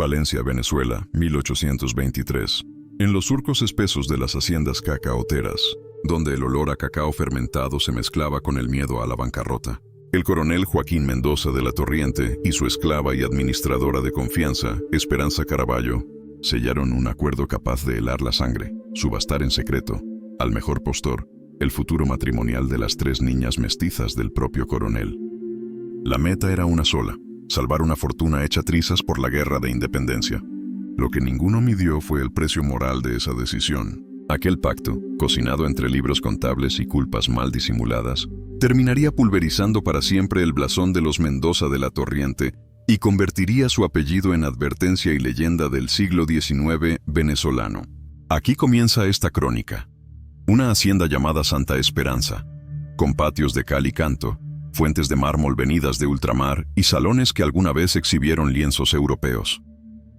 Valencia, Venezuela, 1823. En los surcos espesos de las haciendas cacaoteras, donde el olor a cacao fermentado se mezclaba con el miedo a la bancarrota, el coronel Joaquín Mendoza de la Torriente y su esclava y administradora de confianza, Esperanza Caraballo, sellaron un acuerdo capaz de helar la sangre, subastar en secreto, al mejor postor, el futuro matrimonial de las 3 niñas mestizas del propio coronel. La meta era una sola: salvar una fortuna hecha trizas por la guerra de independencia. Lo que ninguno midió fue el precio moral de esa decisión. Aquel pacto, cocinado entre libros contables y culpas mal disimuladas, terminaría pulverizando para siempre el blasón de los Mendoza de la Torriente y convertiría su apellido en advertencia y leyenda del siglo XIX venezolano. Aquí comienza esta crónica. Una hacienda llamada Santa Esperanza, con patios de cal y canto, fuentes de mármol venidas de ultramar y salones que alguna vez exhibieron lienzos europeos.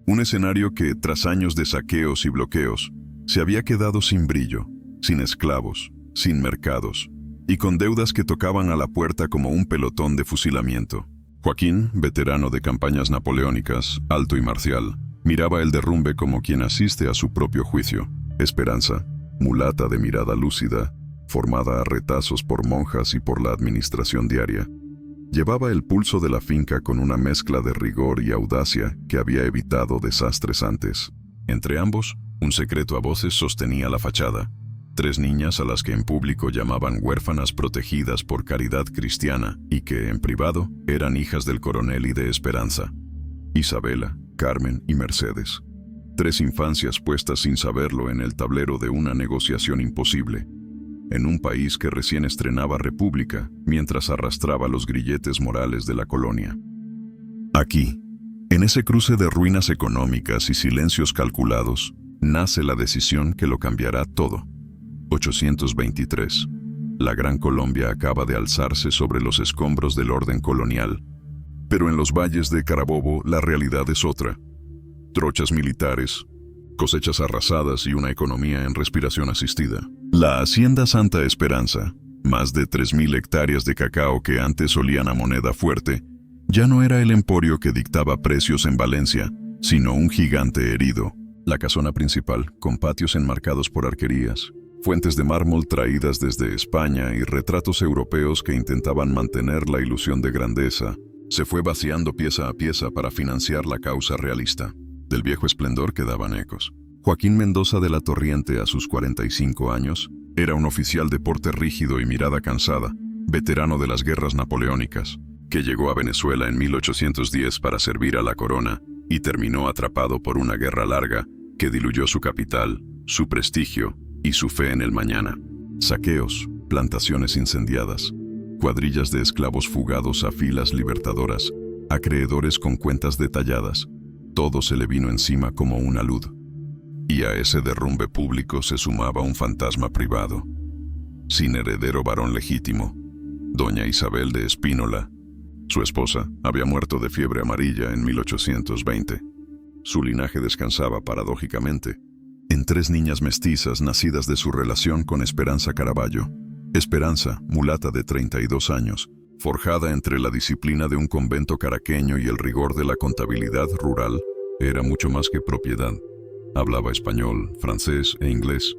Un escenario que, tras años de saqueos y bloqueos, se había quedado sin brillo, sin esclavos, sin mercados, y con deudas que tocaban a la puerta como un pelotón de fusilamiento. Joaquín, veterano de campañas napoleónicas, alto y marcial, miraba el derrumbe como quien asiste a su propio juicio. Esperanza, mulata de mirada lúcida, formada a retazos por monjas y por la administración diaria, llevaba el pulso de la finca con una mezcla de rigor y audacia que había evitado desastres antes. Entre ambos, un secreto a voces sostenía la fachada: 3 niñas a las que en público llamaban huérfanas protegidas por caridad cristiana y que, en privado, eran hijas del coronel y de Esperanza. Isabela, Carmen y Mercedes. 3 infancias puestas sin saberlo en el tablero de una negociación imposible, en un país que recién estrenaba república mientras arrastraba los grilletes morales de la colonia. Aquí, en ese cruce de ruinas económicas y silencios calculados, nace la decisión que lo cambiará todo. 823. La Gran Colombia acaba de alzarse sobre los escombros del orden colonial, pero en los valles de Carabobo la realidad es otra. Trochas militares, cosechas arrasadas y una economía en respiración asistida. La Hacienda Santa Esperanza, más de 3.000 hectáreas de cacao que antes olían a moneda fuerte, ya no era el emporio que dictaba precios en Valencia, sino un gigante herido. La casona principal, con patios enmarcados por arquerías, fuentes de mármol traídas desde España y retratos europeos que intentaban mantener la ilusión de grandeza, se fue vaciando pieza a pieza para financiar la causa realista. Del viejo esplendor quedaban ecos. Joaquín Mendoza de la Torriente, a sus 45 años, era un oficial de porte rígido y mirada cansada, veterano de las guerras napoleónicas, que llegó a Venezuela en 1810 para servir a la corona y terminó atrapado por una guerra larga que diluyó su capital, su prestigio y su fe en el mañana. Saqueos, plantaciones incendiadas, cuadrillas de esclavos fugados a filas libertadoras, acreedores con cuentas detalladas. Todo se le vino encima como una luz. Y a ese derrumbe público se sumaba un fantasma privado. Sin heredero varón legítimo, doña Isabel de Espínola. Su esposa había muerto de fiebre amarilla en 1820. Su linaje descansaba, paradójicamente, en 3 niñas mestizas nacidas de su relación con Esperanza Caraballo. Esperanza, mulata de 32 años, forjada entre la disciplina de un convento caraqueño y el rigor de la contabilidad rural, era mucho más que propiedad. Hablaba español, francés e inglés.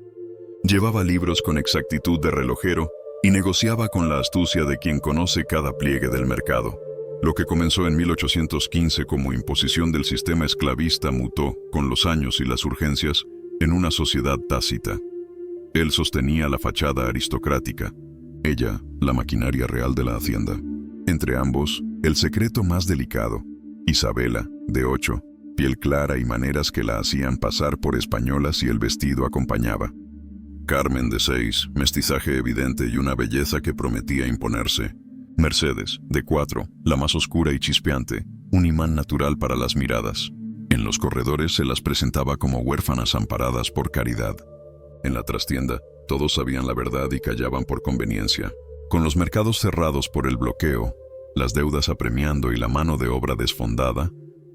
Llevaba libros con exactitud de relojero y negociaba con la astucia de quien conoce cada pliegue del mercado. Lo que comenzó en 1815 como imposición del sistema esclavista mutó, con los años y las urgencias, en una sociedad tácita. Él sostenía la fachada aristocrática, ella, la maquinaria real de la hacienda. Entre ambos, el secreto más delicado: Isabela, de 8, piel clara y maneras que la hacían pasar por española si el vestido acompañaba. Carmen, de 6, mestizaje evidente y una belleza que prometía imponerse. Mercedes, de 4, la más oscura y chispeante, un imán natural para las miradas. En los corredores se las presentaba como huérfanas amparadas por caridad. En la trastienda, todos sabían la verdad y callaban por conveniencia. Con los mercados cerrados por el bloqueo, las deudas apremiando y la mano de obra desfondada,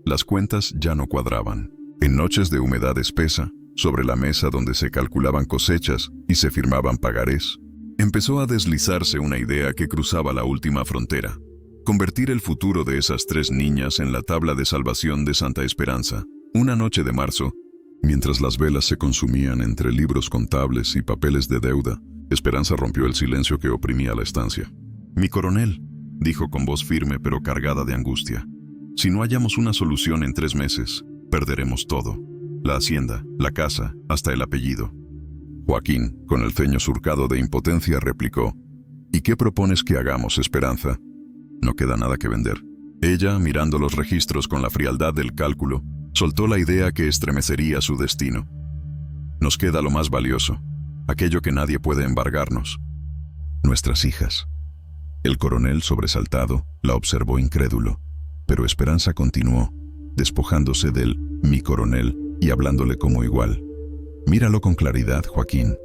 las cuentas ya no cuadraban. En noches de humedad espesa, sobre la mesa donde se calculaban cosechas y se firmaban pagarés, empezó a deslizarse una idea que cruzaba la última frontera: convertir el futuro de esas 3 niñas en la tabla de salvación de Santa Esperanza. Una noche de marzo, mientras las velas se consumían entre libros contables y papeles de deuda, Esperanza rompió el silencio que oprimía la estancia. «Mi coronel», dijo con voz firme pero cargada de angustia, «si no hallamos una solución en 3 meses, perderemos todo. La hacienda, la casa, hasta el apellido». Joaquín, con el ceño surcado de impotencia, replicó: «¿Y qué propones que hagamos, Esperanza? No queda nada que vender». Ella, mirando los registros con la frialdad del cálculo, soltó la idea que estremecería su destino. «Nos queda lo más valioso, aquello que nadie puede embargarnos: nuestras hijas». El coronel, sobresaltado, la observó incrédulo, pero Esperanza continuó, despojándose del «mi coronel» y hablándole como igual. «Míralo con claridad, Joaquín.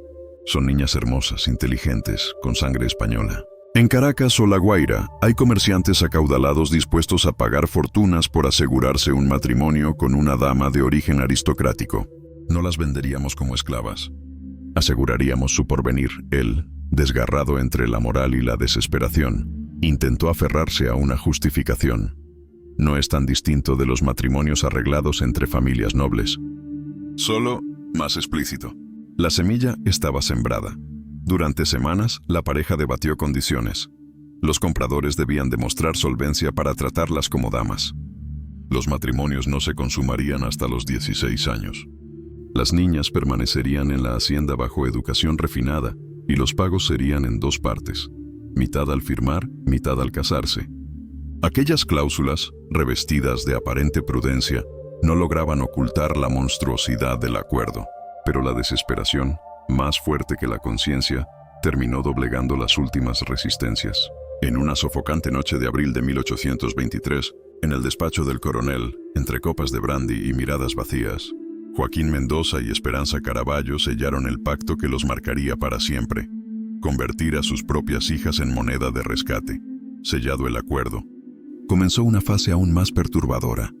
Son niñas hermosas, inteligentes, con sangre española. En Caracas o La Guaira hay comerciantes acaudalados dispuestos a pagar fortunas por asegurarse un matrimonio con una dama de origen aristocrático. No las venderíamos como esclavas. Aseguraríamos su porvenir». Él, desgarrado entre la moral y la desesperación, intentó aferrarse a una justificación. «No es tan distinto de los matrimonios arreglados entre familias nobles. Solo más explícito». La semilla estaba sembrada. Durante semanas, la pareja debatió condiciones. Los compradores debían demostrar solvencia para tratarlas como damas. Los matrimonios no se consumarían hasta los 16 años. Las niñas permanecerían en la hacienda bajo educación refinada y los pagos serían en 2 partes, mitad al firmar, mitad al casarse. Aquellas cláusulas, revestidas de aparente prudencia, no lograban ocultar la monstruosidad del acuerdo, pero la desesperación, más fuerte que la conciencia, terminó doblegando las últimas resistencias. En una sofocante noche de abril de 1823, en el despacho del coronel, entre copas de brandy y miradas vacías, Joaquín Mendoza y Esperanza Caraballo sellaron el pacto que los marcaría para siempre: convertir a sus propias hijas en moneda de rescate. Sellado el acuerdo, comenzó una fase aún más perturbadora: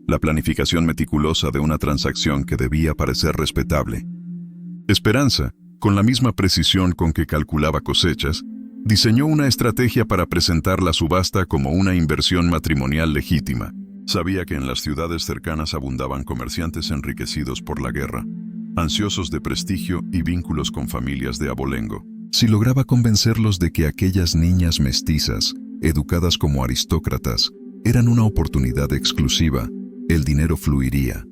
la planificación meticulosa de una transacción que debía parecer respetable. Esperanza, con la misma precisión con que calculaba cosechas, diseñó una estrategia para presentar la subasta como una inversión matrimonial legítima. Sabía que en las ciudades cercanas abundaban comerciantes enriquecidos por la guerra, ansiosos de prestigio y vínculos con familias de abolengo. Si lograba convencerlos de que aquellas niñas mestizas, educadas como aristócratas, eran una oportunidad exclusiva, el dinero fluiría.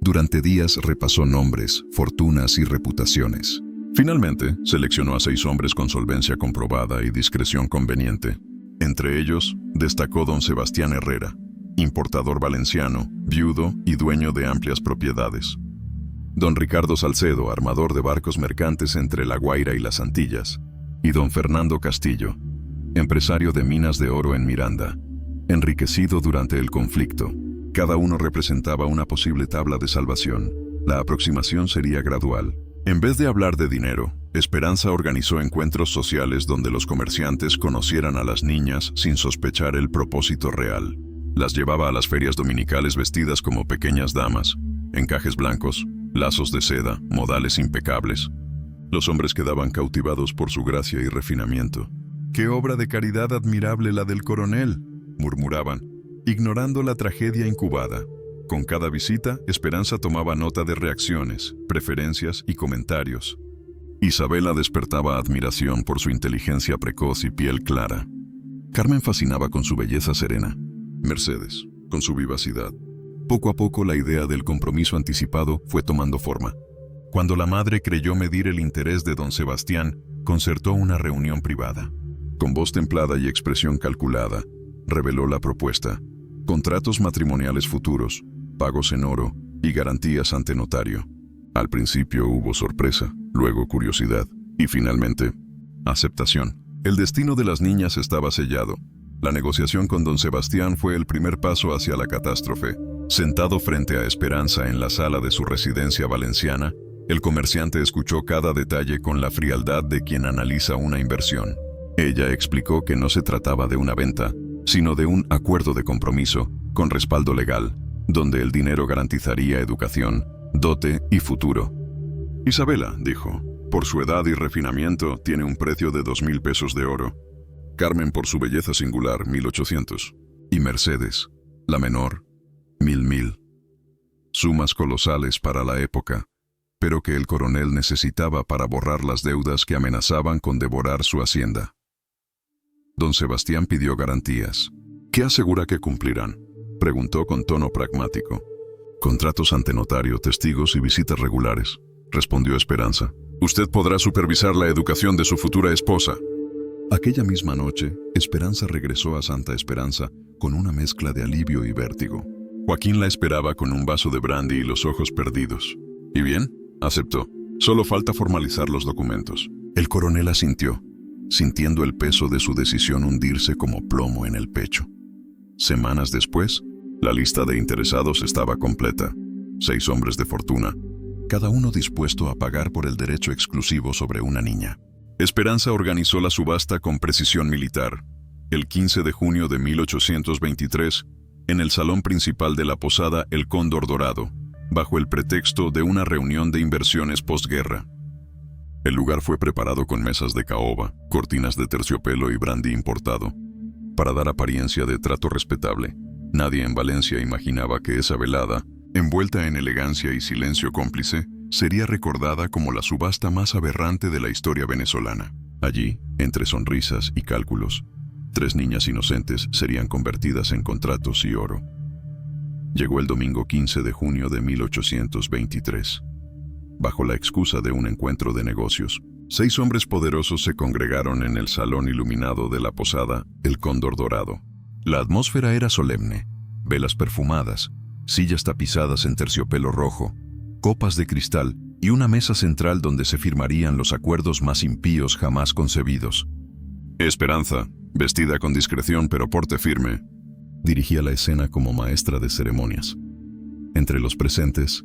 Durante días repasó nombres, fortunas y reputaciones. Finalmente, seleccionó a 6 hombres con solvencia comprobada y discreción conveniente. Entre ellos, destacó don Sebastián Herrera, importador valenciano, viudo y dueño de amplias propiedades. Don Ricardo Salcedo, armador de barcos mercantes entre La Guaira y las Antillas. Y don Fernando Castillo, empresario de minas de oro en Miranda, enriquecido durante el conflicto. Cada uno representaba una posible tabla de salvación. La aproximación sería gradual. En vez de hablar de dinero, Esperanza organizó encuentros sociales donde los comerciantes conocieran a las niñas sin sospechar el propósito real. Las llevaba a las ferias dominicales vestidas como pequeñas damas, encajes blancos, lazos de seda, modales impecables. Los hombres quedaban cautivados por su gracia y refinamiento. «¡Qué obra de caridad admirable la del coronel!», murmuraban, ignorando la tragedia incubada. Con cada visita, Esperanza tomaba nota de reacciones, preferencias y comentarios. Isabela despertaba admiración por su inteligencia precoz y piel clara. Carmen fascinaba con su belleza serena. Mercedes, con su vivacidad. Poco a poco la idea del compromiso anticipado fue tomando forma. Cuando la madre creyó medir el interés de don Sebastián, concertó una reunión privada. Con voz templada y expresión calculada, reveló la propuesta: contratos matrimoniales futuros, pagos en oro y garantías ante notario. Al principio hubo sorpresa, luego curiosidad y finalmente aceptación. El destino de las niñas estaba sellado. La negociación con don Sebastián fue el primer paso hacia la catástrofe. Sentado frente a Esperanza en la sala de su residencia valenciana, el comerciante escuchó cada detalle con la frialdad de quien analiza una inversión. Ella explicó que no se trataba de una venta, sino de un acuerdo de compromiso, con respaldo legal, donde el dinero garantizaría educación, dote y futuro. Isabela, dijo, por su edad y refinamiento, tiene un precio de 2,000 pesos de oro. Carmen, por su belleza singular, 1,800. Y Mercedes, la menor, 1,000. sumas colosales para la época, pero que el coronel necesitaba para borrar las deudas que amenazaban con devorar su hacienda. Don Sebastián pidió garantías. ¿Qué asegura que cumplirán?, preguntó con tono pragmático. Contratos ante notario, testigos y visitas regulares, respondió Esperanza. Usted podrá supervisar la educación de su futura esposa. Aquella misma noche, Esperanza regresó a Santa Esperanza con una mezcla de alivio y vértigo. Joaquín la esperaba con un vaso de brandy y los ojos perdidos. ¿Y bien?, aceptó. Solo falta formalizar los documentos. El coronel asintió, sintiendo el peso de su decisión hundirse como plomo en el pecho. Semanas después, la lista de interesados estaba completa. 6 hombres de fortuna, cada uno dispuesto a pagar por el derecho exclusivo sobre una niña. Esperanza organizó la subasta con precisión militar. El 15 de junio de 1823, en el salón principal de la posada El Cóndor Dorado, bajo el pretexto de una reunión de inversiones postguerra. El lugar fue preparado con mesas de caoba, cortinas de terciopelo y brandy importado. Para dar apariencia de trato respetable, nadie en Valencia imaginaba que esa velada, envuelta en elegancia y silencio cómplice, sería recordada como la subasta más aberrante de la historia venezolana. Allí, entre sonrisas y cálculos, 3 niñas inocentes serían convertidas en contratos y oro. Llegó el domingo 15 de junio de 1823. Bajo la excusa de un encuentro de negocios, 6 hombres poderosos se congregaron en el salón iluminado de la posada El Cóndor Dorado. La atmósfera era solemne, velas perfumadas, sillas tapizadas en terciopelo rojo, copas de cristal y una mesa central donde se firmarían los acuerdos más impíos jamás concebidos. Esperanza, vestida con discreción pero porte firme, dirigía la escena como maestra de ceremonias. Entre los presentes,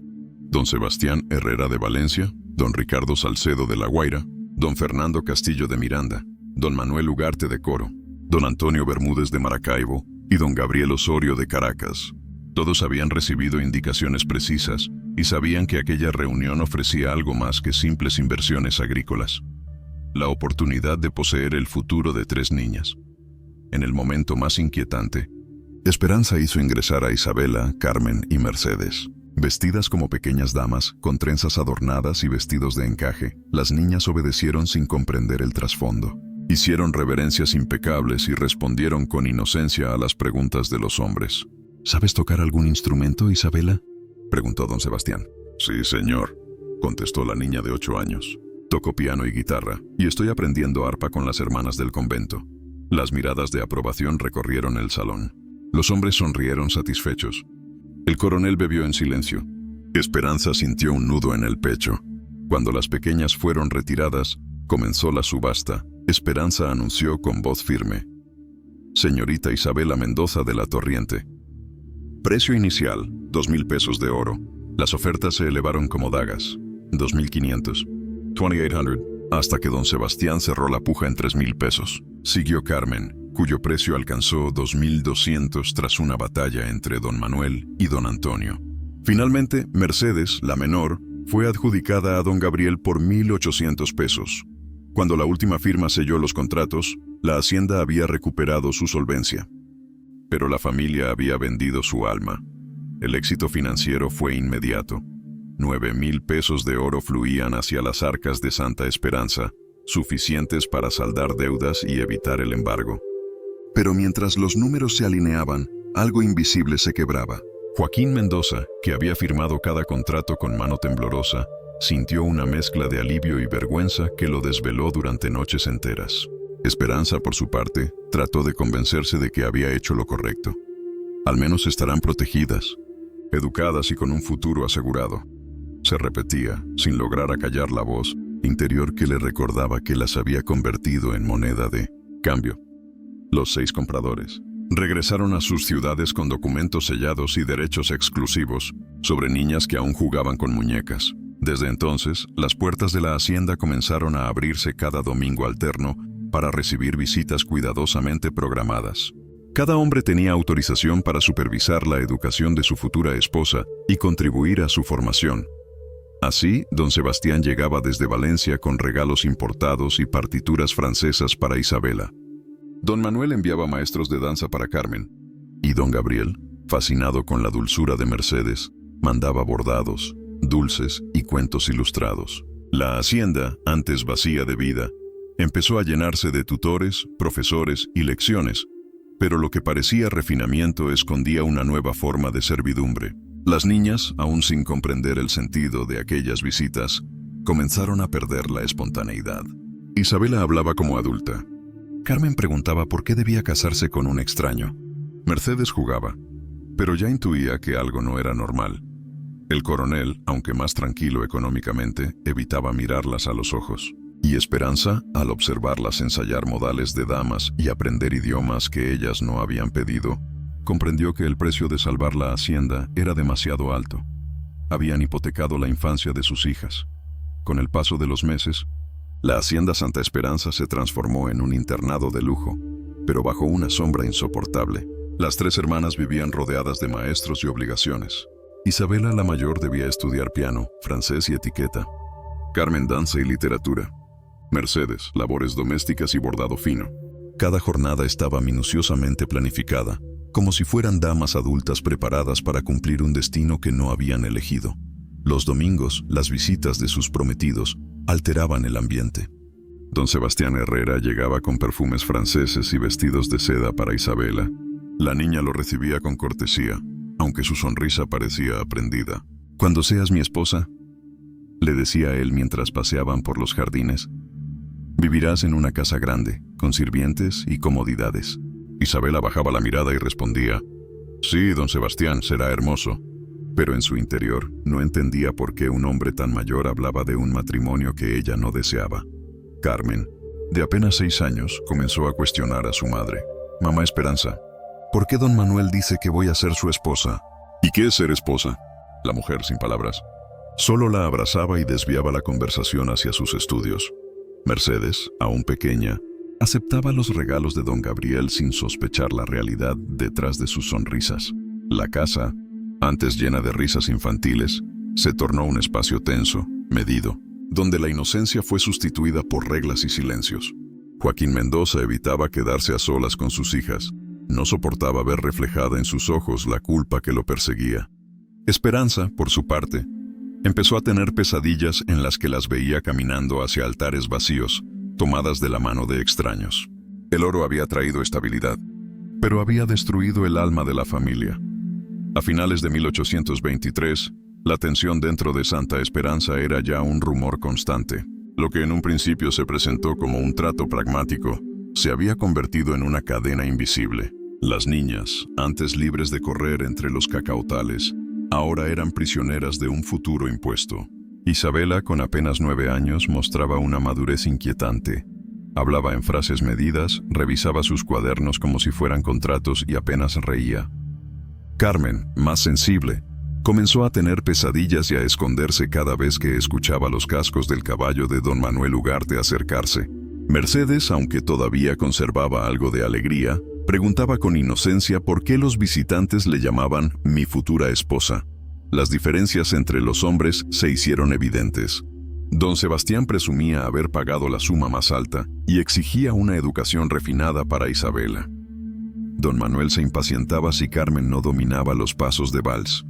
don Sebastián Herrera de Valencia, don Ricardo Salcedo de La Guaira, don Fernando Castillo de Miranda, don Manuel Ugarte de Coro, don Antonio Bermúdez de Maracaibo y don Gabriel Osorio de Caracas. Todos habían recibido indicaciones precisas y sabían que aquella reunión ofrecía algo más que simples inversiones agrícolas. La oportunidad de poseer el futuro de 3 niñas. En el momento más inquietante, Esperanza hizo ingresar a Isabela, Carmen y Mercedes. Vestidas como pequeñas damas, con trenzas adornadas y vestidos de encaje, las niñas obedecieron sin comprender el trasfondo. Hicieron reverencias impecables y respondieron con inocencia a las preguntas de los hombres. ¿Sabes tocar algún instrumento, Isabela?, preguntó don Sebastián. Sí, señor, contestó la niña de 8 años. Toco piano y guitarra, y estoy aprendiendo arpa con las hermanas del convento. Las miradas de aprobación recorrieron el salón. Los hombres sonrieron satisfechos. El coronel bebió en silencio. Esperanza sintió un nudo en el pecho. Cuando las pequeñas fueron retiradas, comenzó la subasta. Esperanza anunció con voz firme: Señorita Isabela Mendoza de la Torriente. Precio inicial, 2,000 pesos de oro. Las ofertas se elevaron como dagas. 2,500. 2,800. Hasta que don Sebastián cerró la puja en 3,000 pesos. Siguió Carmen, cuyo precio alcanzó 2,200 tras una batalla entre don Manuel y don Antonio. Finalmente, Mercedes, la menor, fue adjudicada a don Gabriel por 1,800 pesos. Cuando la última firma selló los contratos, la hacienda había recuperado su solvencia. Pero la familia había vendido su alma. El éxito financiero fue inmediato. 9,000 pesos de oro fluían hacia las arcas de Santa Esperanza, suficientes para saldar deudas y evitar el embargo. Pero mientras los números se alineaban, algo invisible se quebraba. Joaquín Mendoza, que había firmado cada contrato con mano temblorosa, sintió una mezcla de alivio y vergüenza que lo desveló durante noches enteras. Esperanza, por su parte, trató de convencerse de que había hecho lo correcto. Al menos estarán protegidas, educadas y con un futuro asegurado. Se repetía, sin lograr acallar la voz interior que le recordaba que las había convertido en moneda de cambio. Los 6 compradores regresaron a sus ciudades con documentos sellados y derechos exclusivos sobre niñas que aún jugaban con muñecas. Desde entonces, las puertas de la hacienda comenzaron a abrirse cada domingo alterno para recibir visitas cuidadosamente programadas. Cada hombre tenía autorización para supervisar la educación de su futura esposa y contribuir a su formación. Así, don Sebastián llegaba desde Valencia con regalos importados y partituras francesas para Isabela. Don Manuel enviaba maestros de danza para Carmen, y don Gabriel, fascinado con la dulzura de Mercedes, mandaba bordados, dulces y cuentos ilustrados. La hacienda, antes vacía de vida, empezó a llenarse de tutores, profesores y lecciones, pero lo que parecía refinamiento escondía una nueva forma de servidumbre. Las niñas, aún sin comprender el sentido de aquellas visitas, comenzaron a perder la espontaneidad. Isabela hablaba como adulta. Carmen preguntaba por qué debía casarse con un extraño. Mercedes jugaba, pero ya intuía que algo no era normal. El coronel, aunque más tranquilo económicamente, evitaba mirarlas a los ojos. Y Esperanza, al observarlas ensayar modales de damas y aprender idiomas que ellas no habían pedido, comprendió que el precio de salvar la hacienda era demasiado alto. Habían hipotecado la infancia de sus hijas. Con el paso de los meses, la hacienda Santa Esperanza se transformó en un internado de lujo, pero bajo una sombra insoportable. Las tres hermanas vivían rodeadas de maestros y obligaciones. Isabela, la mayor, debía estudiar piano, francés y etiqueta. Carmen, danza y literatura. Mercedes, labores domésticas y bordado fino. Cada jornada estaba minuciosamente planificada, como si fueran damas adultas preparadas para cumplir un destino que no habían elegido. Los domingos, las visitas de sus prometidos alteraban el ambiente. Don Sebastián Herrera llegaba con perfumes franceses y vestidos de seda para Isabela. La niña lo recibía con cortesía, aunque su sonrisa parecía aprendida. «Cuando seas mi esposa», le decía él mientras paseaban por los jardines, «vivirás en una casa grande, con sirvientes y comodidades». Isabela bajaba la mirada y respondía, «Sí, don Sebastián, será hermoso». Pero en su interior no entendía por qué un hombre tan mayor hablaba de un matrimonio que ella no deseaba. Carmen, de apenas 6 años, comenzó a cuestionar a su madre. «Mamá Esperanza, ¿por qué don Manuel dice que voy a ser su esposa?» «¿Y qué es ser esposa?». La mujer, sin palabras, solo la abrazaba y desviaba la conversación hacia sus estudios. Mercedes, aún pequeña, aceptaba los regalos de don Gabriel sin sospechar la realidad detrás de sus sonrisas. La casa, antes llena de risas infantiles, se tornó un espacio tenso, medido, donde la inocencia fue sustituida por reglas y silencios. Joaquín Mendoza evitaba quedarse a solas con sus hijas. No soportaba ver reflejada en sus ojos la culpa que lo perseguía. Esperanza, por su parte, empezó a tener pesadillas en las que las veía caminando hacia altares vacíos, tomadas de la mano de extraños. El oro había traído estabilidad, pero había destruido el alma de la familia. A finales de 1823, la tensión dentro de Santa Esperanza era ya un rumor constante. Lo que en un principio se presentó como un trato pragmático, se había convertido en una cadena invisible. Las niñas, antes libres de correr entre los cacautales, ahora eran prisioneras de un futuro impuesto. Isabela, con apenas 9 años, mostraba una madurez inquietante. Hablaba en frases medidas, revisaba sus cuadernos como si fueran contratos y apenas reía. Carmen, más sensible, comenzó a tener pesadillas y a esconderse cada vez que escuchaba los cascos del caballo de don Manuel Ugarte acercarse. Mercedes, aunque todavía conservaba algo de alegría, preguntaba con inocencia por qué los visitantes le llamaban «mi futura esposa». Las diferencias entre los hombres se hicieron evidentes. Don Sebastián presumía haber pagado la suma más alta y exigía una educación refinada para Isabela. Don Manuel se impacientaba si Carmen no dominaba los pasos de vals.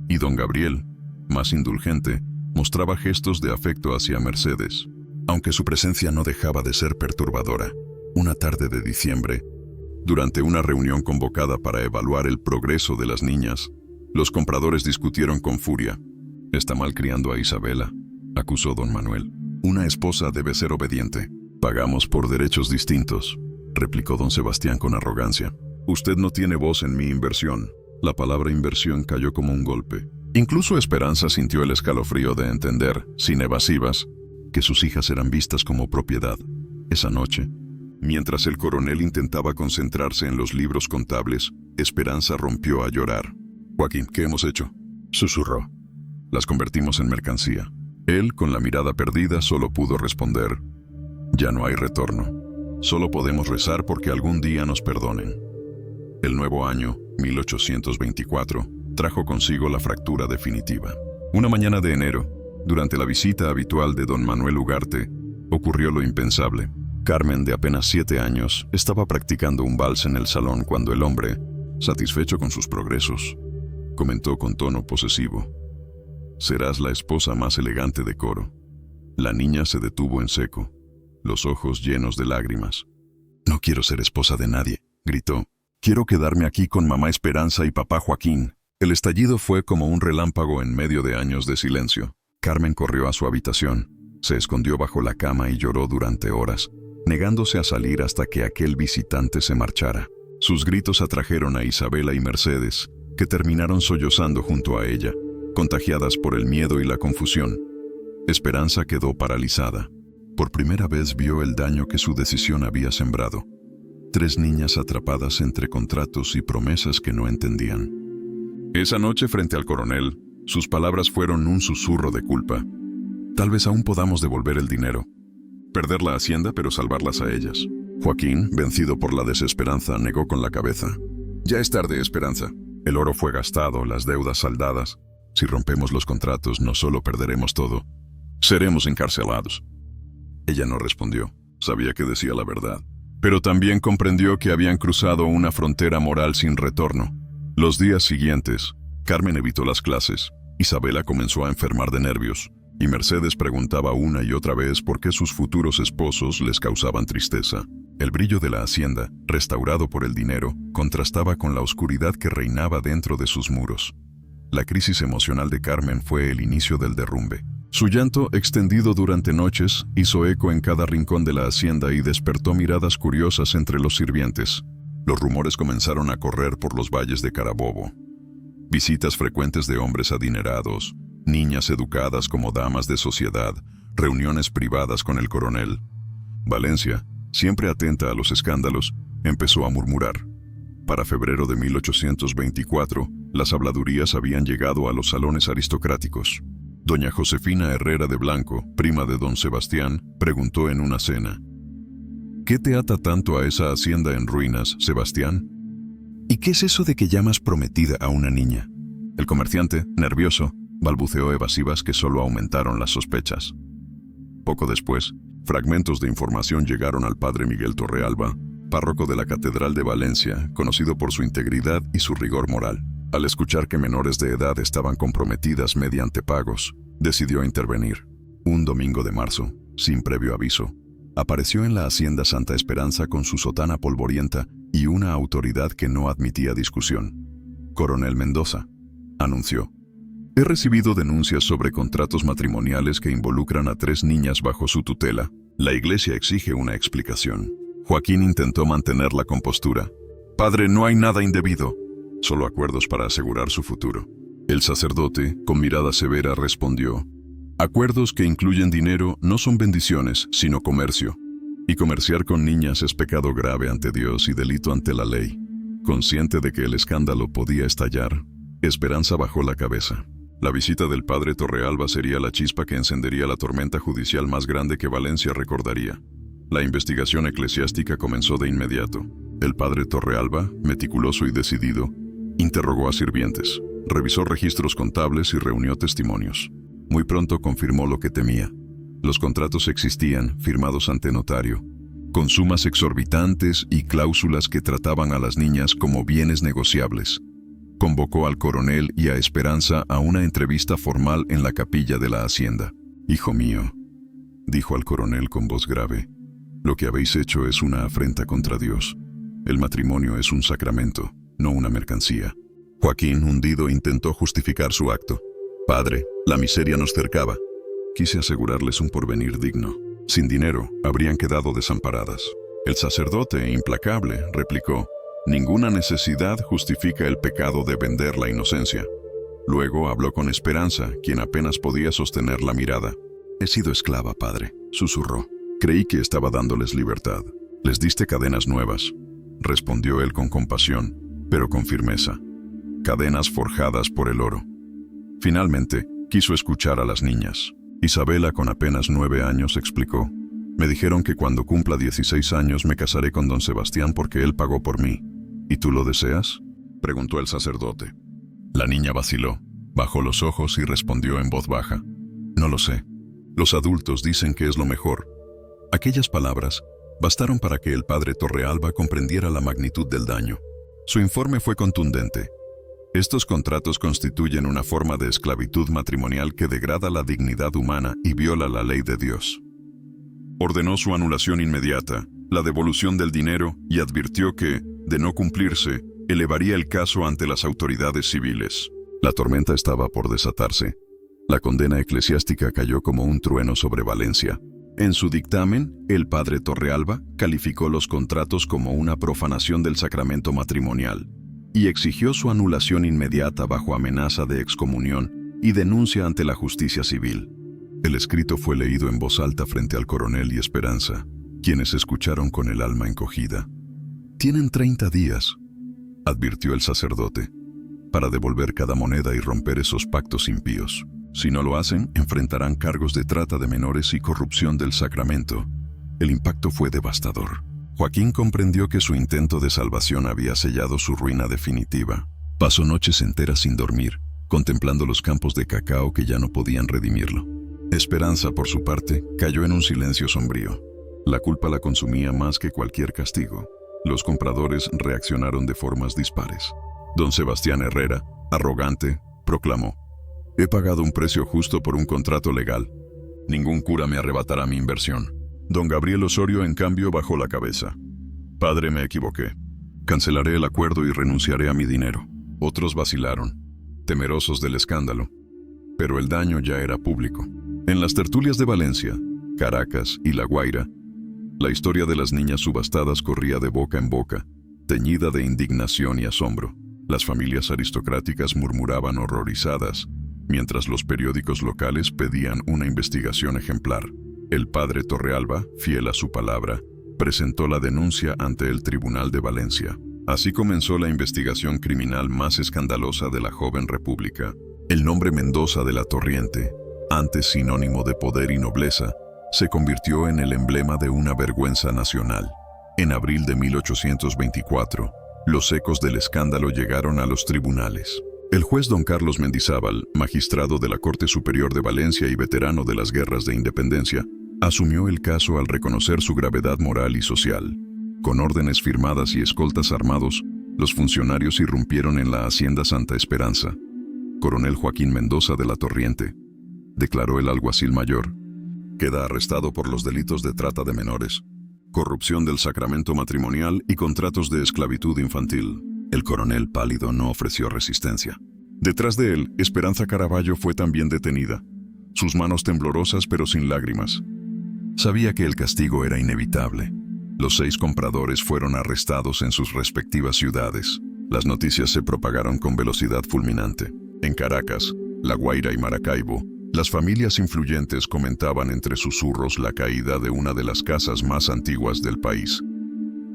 Y don Gabriel, más indulgente, mostraba gestos de afecto hacia Mercedes, aunque su presencia no dejaba de ser perturbadora. Una tarde de diciembre, durante una reunión convocada para evaluar el progreso de las niñas, los compradores discutieron con furia. «Está mal criando a Isabela», acusó don Manuel. «Una esposa debe ser obediente». «Pagamos por derechos distintos», replicó don Sebastián con arrogancia. «Usted no tiene voz en mi inversión». La palabra inversión cayó como un golpe. Incluso Esperanza sintió el escalofrío de entender, sin evasivas, que sus hijas eran vistas como propiedad. Esa noche, mientras el coronel intentaba concentrarse en los libros contables, Esperanza rompió a llorar. «Joaquín, ¿qué hemos hecho?», susurró. «Las convertimos en mercancía». Él, con la mirada perdida, solo pudo responder: «Ya no hay retorno. Solo podemos rezar porque algún día nos perdonen». El nuevo año, 1824, trajo consigo la fractura definitiva. Una mañana de enero, durante la visita habitual de don Manuel Ugarte, ocurrió lo impensable. Carmen, de apenas 7 años, estaba practicando un vals en el salón cuando el hombre, satisfecho con sus progresos, comentó con tono posesivo. Serás la esposa más elegante de Coro. La niña se detuvo en seco, los ojos llenos de lágrimas. No quiero ser esposa de nadie, gritó. Quiero quedarme aquí con mamá Esperanza y papá Joaquín. El estallido fue como un relámpago en medio de años de silencio. Carmen corrió a su habitación, se escondió bajo la cama y lloró durante horas, negándose a salir hasta que aquel visitante se marchara. Sus gritos atrajeron a Isabela y Mercedes, que terminaron sollozando junto a ella, contagiadas por el miedo y la confusión. Esperanza quedó paralizada. Por primera vez vio el daño que su decisión había sembrado. 3 niñas atrapadas entre contratos y promesas que no entendían. Esa noche frente al coronel, sus palabras fueron un susurro de culpa. Tal vez aún podamos devolver el dinero. Perder la hacienda, pero salvarlas a ellas. Joaquín, vencido por la desesperanza, negó con la cabeza. Ya es tarde, Esperanza. El oro fue gastado, las deudas saldadas. Si rompemos los contratos, no solo perderemos todo, seremos encarcelados. Ella no respondió. Sabía que decía la verdad. Pero también comprendió que habían cruzado una frontera moral sin retorno. Los días siguientes, Carmen evitó las clases. Isabela comenzó a enfermar de nervios, y Mercedes preguntaba una y otra vez por qué sus futuros esposos les causaban tristeza. El brillo de la hacienda, restaurado por el dinero, contrastaba con la oscuridad que reinaba dentro de sus muros. La crisis emocional de Carmen fue el inicio del derrumbe. Su llanto, extendido durante noches, hizo eco en cada rincón de la hacienda y despertó miradas curiosas entre los sirvientes. Los rumores comenzaron a correr por los valles de Carabobo. Visitas frecuentes de hombres adinerados, niñas educadas como damas de sociedad, reuniones privadas con el coronel. Valencia, siempre atenta a los escándalos, empezó a murmurar. Para febrero de 1824, las habladurías habían llegado a los salones aristocráticos. Doña Josefina Herrera de Blanco, prima de don Sebastián, preguntó en una cena: ¿Qué te ata tanto a esa hacienda en ruinas, Sebastián? ¿Y qué es eso de que llamas prometida a una niña? El comerciante, nervioso, balbuceó evasivas que solo aumentaron las sospechas. Poco después, fragmentos de información llegaron al padre Miguel Torrealba, párroco de la Catedral de Valencia, conocido por su integridad y su rigor moral. Al escuchar que menores de edad estaban comprometidas mediante pagos, decidió intervenir. Un domingo de marzo, sin previo aviso, apareció en la hacienda Santa Esperanza con su sotana polvorienta y una autoridad que no admitía discusión. Coronel Mendoza, anunció. He recibido denuncias sobre contratos matrimoniales que involucran a 3 niñas bajo su tutela. La iglesia exige una explicación. Joaquín intentó mantener la compostura. Padre, no hay nada indebido, solo acuerdos para asegurar su futuro. El sacerdote, con mirada severa, respondió: acuerdos que incluyen dinero no son bendiciones, sino comercio. Y comerciar con niñas es pecado grave ante Dios y delito ante la ley. Consciente de que el escándalo podía estallar, Esperanza bajó la cabeza. La visita del padre Torrealba sería la chispa que encendería la tormenta judicial más grande que Valencia recordaría. La investigación eclesiástica comenzó de inmediato. El padre Torrealba, meticuloso y decidido, interrogó a sirvientes, revisó registros contables y reunió testimonios. Muy pronto confirmó lo que temía. Los contratos existían, firmados ante notario, con sumas exorbitantes y cláusulas que trataban a las niñas como bienes negociables. Convocó al coronel y a Esperanza a una entrevista formal en la capilla de la hacienda. «Hijo mío», dijo al coronel con voz grave, «lo que habéis hecho es una afrenta contra Dios. El matrimonio es un sacramento, no una mercancía». Joaquín, hundido, intentó justificar su acto. «Padre, la miseria nos cercaba. Quise asegurarles un porvenir digno. Sin dinero, habrían quedado desamparadas». El sacerdote, implacable, replicó: «Ninguna necesidad justifica el pecado de vender la inocencia». Luego habló con Esperanza, quien apenas podía sostener la mirada. «He sido esclava, padre», susurró. «Creí que estaba dándoles libertad. Les diste cadenas nuevas», respondió él con compasión, pero con firmeza. «Cadenas forjadas por el oro». Finalmente, quiso escuchar a las niñas. Isabela, con apenas 9 años, explicó: «Me dijeron que cuando cumpla 16 años me casaré con don Sebastián porque él pagó por mí. ¿Y tú lo deseas?», preguntó el sacerdote. La niña vaciló, bajó los ojos y respondió en voz baja: «No lo sé. Los adultos dicen que es lo mejor». Aquellas palabras bastaron para que el padre Torrealba comprendiera la magnitud del daño. Su informe fue contundente. Estos contratos constituyen una forma de esclavitud matrimonial que degrada la dignidad humana y viola la ley de Dios. Ordenó su anulación inmediata, la devolución del dinero y advirtió que, de no cumplirse, elevaría el caso ante las autoridades civiles. La tormenta estaba por desatarse. La condena eclesiástica cayó como un trueno sobre Valencia. En su dictamen, el padre Torrealba calificó los contratos como una profanación del sacramento matrimonial y exigió su anulación inmediata bajo amenaza de excomunión y denuncia ante la justicia civil. El escrito fue leído en voz alta frente al coronel y Esperanza, quienes escucharon con el alma encogida. «Tienen 30 días», advirtió el sacerdote, «para devolver cada moneda y romper esos pactos impíos. Si no lo hacen, enfrentarán cargos de trata de menores y corrupción del sacramento». El impacto fue devastador. Joaquín comprendió que su intento de salvación había sellado su ruina definitiva. Pasó noches enteras sin dormir, contemplando los campos de cacao que ya no podían redimirlo. Esperanza, por su parte, cayó en un silencio sombrío. La culpa la consumía más que cualquier castigo. Los compradores reaccionaron de formas dispares. Don Sebastián Herrera, arrogante, proclamó: «He pagado un precio justo por un contrato legal. Ningún cura me arrebatará mi inversión». Don Gabriel Osorio, en cambio, bajó la cabeza. «Padre, me equivoqué. Cancelaré el acuerdo y renunciaré a mi dinero». Otros vacilaron, temerosos del escándalo. Pero el daño ya era público. En las tertulias de Valencia, Caracas y La Guaira, la historia de las niñas subastadas corría de boca en boca, teñida de indignación y asombro. Las familias aristocráticas murmuraban horrorizadas, mientras los periódicos locales pedían una investigación ejemplar. El padre Torrealba, fiel a su palabra, presentó la denuncia ante el Tribunal de Valencia. Así comenzó la investigación criminal más escandalosa de la joven república. El nombre Mendoza de la Torriente, antes sinónimo de poder y nobleza, se convirtió en el emblema de una vergüenza nacional. En abril de 1824, los ecos del escándalo llegaron a los tribunales. El juez don Carlos Mendizábal, magistrado de la Corte Superior de Valencia y veterano de las guerras de independencia, asumió el caso al reconocer su gravedad moral y social. Con órdenes firmadas y escoltas armados, los funcionarios irrumpieron en la hacienda Santa Esperanza. Coronel Joaquín Mendoza de la Torriente, declaró el alguacil mayor, queda arrestado por los delitos de trata de menores, corrupción del sacramento matrimonial y contratos de esclavitud infantil. El coronel pálido no ofreció resistencia. Detrás de él, Esperanza Caraballo fue también detenida, sus manos temblorosas pero sin lágrimas. Sabía que el castigo era inevitable. Los 6 compradores fueron arrestados en sus respectivas ciudades. Las noticias se propagaron con velocidad fulminante. En Caracas, La Guaira y Maracaibo, las familias influyentes comentaban entre susurros la caída de una de las casas más antiguas del país.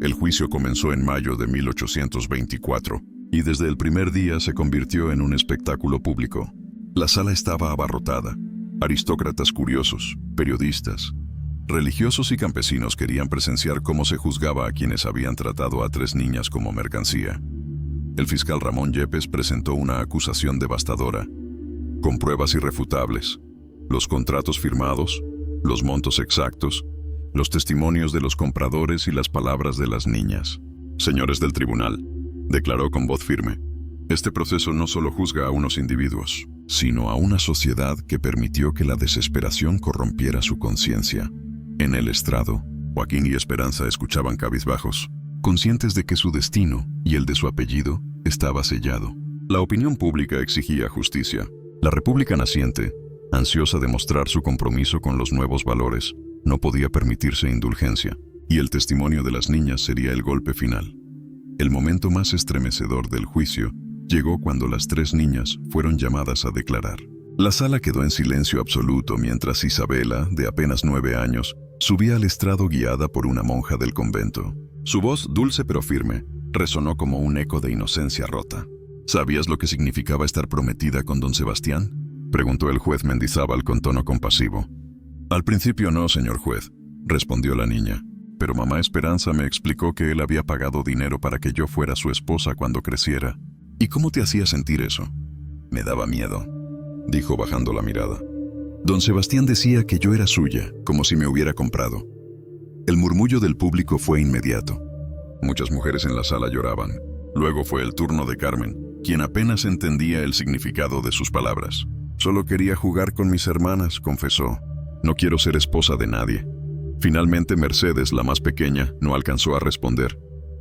El juicio comenzó en mayo de 1824 y desde el primer día se convirtió en un espectáculo público. La sala estaba abarrotada. Aristócratas curiosos, periodistas, religiosos y campesinos querían presenciar cómo se juzgaba a quienes habían tratado a 3 niñas como mercancía. El fiscal Ramón Yepes presentó una acusación devastadora, con pruebas irrefutables, los contratos firmados, los montos exactos, los testimonios de los compradores y las palabras de las niñas. «Señores del tribunal», declaró con voz firme, «este proceso no solo juzga a unos individuos, sino a una sociedad que permitió que la desesperación corrompiera su conciencia». En el estrado, Joaquín y Esperanza escuchaban cabizbajos, conscientes de que su destino y el de su apellido estaba sellado. La opinión pública exigía justicia. La República naciente, ansiosa de mostrar su compromiso con los nuevos valores, no podía permitirse indulgencia, y el testimonio de las niñas sería el golpe final. El momento más estremecedor del juicio llegó cuando las 3 niñas fueron llamadas a declarar. La sala quedó en silencio absoluto mientras Isabela, de apenas 9 años, subía al estrado guiada por una monja del convento. Su voz, dulce pero firme, resonó como un eco de inocencia rota. «¿Sabías lo que significaba estar prometida con don Sebastián?», preguntó el juez Mendizábal con tono compasivo. «Al principio no, señor juez», respondió la niña, «pero mamá Esperanza me explicó que él había pagado dinero para que yo fuera su esposa cuando creciera». «¿Y cómo te hacía sentir eso?». «Me daba miedo», dijo bajando la mirada. «Don Sebastián decía que yo era suya, como si me hubiera comprado». El murmullo del público fue inmediato. Muchas mujeres en la sala lloraban. Luego fue el turno de Carmen, quien apenas entendía el significado de sus palabras. «Solo quería jugar con mis hermanas», confesó. «No quiero ser esposa de nadie». Finalmente, Mercedes, la más pequeña, no alcanzó a responder.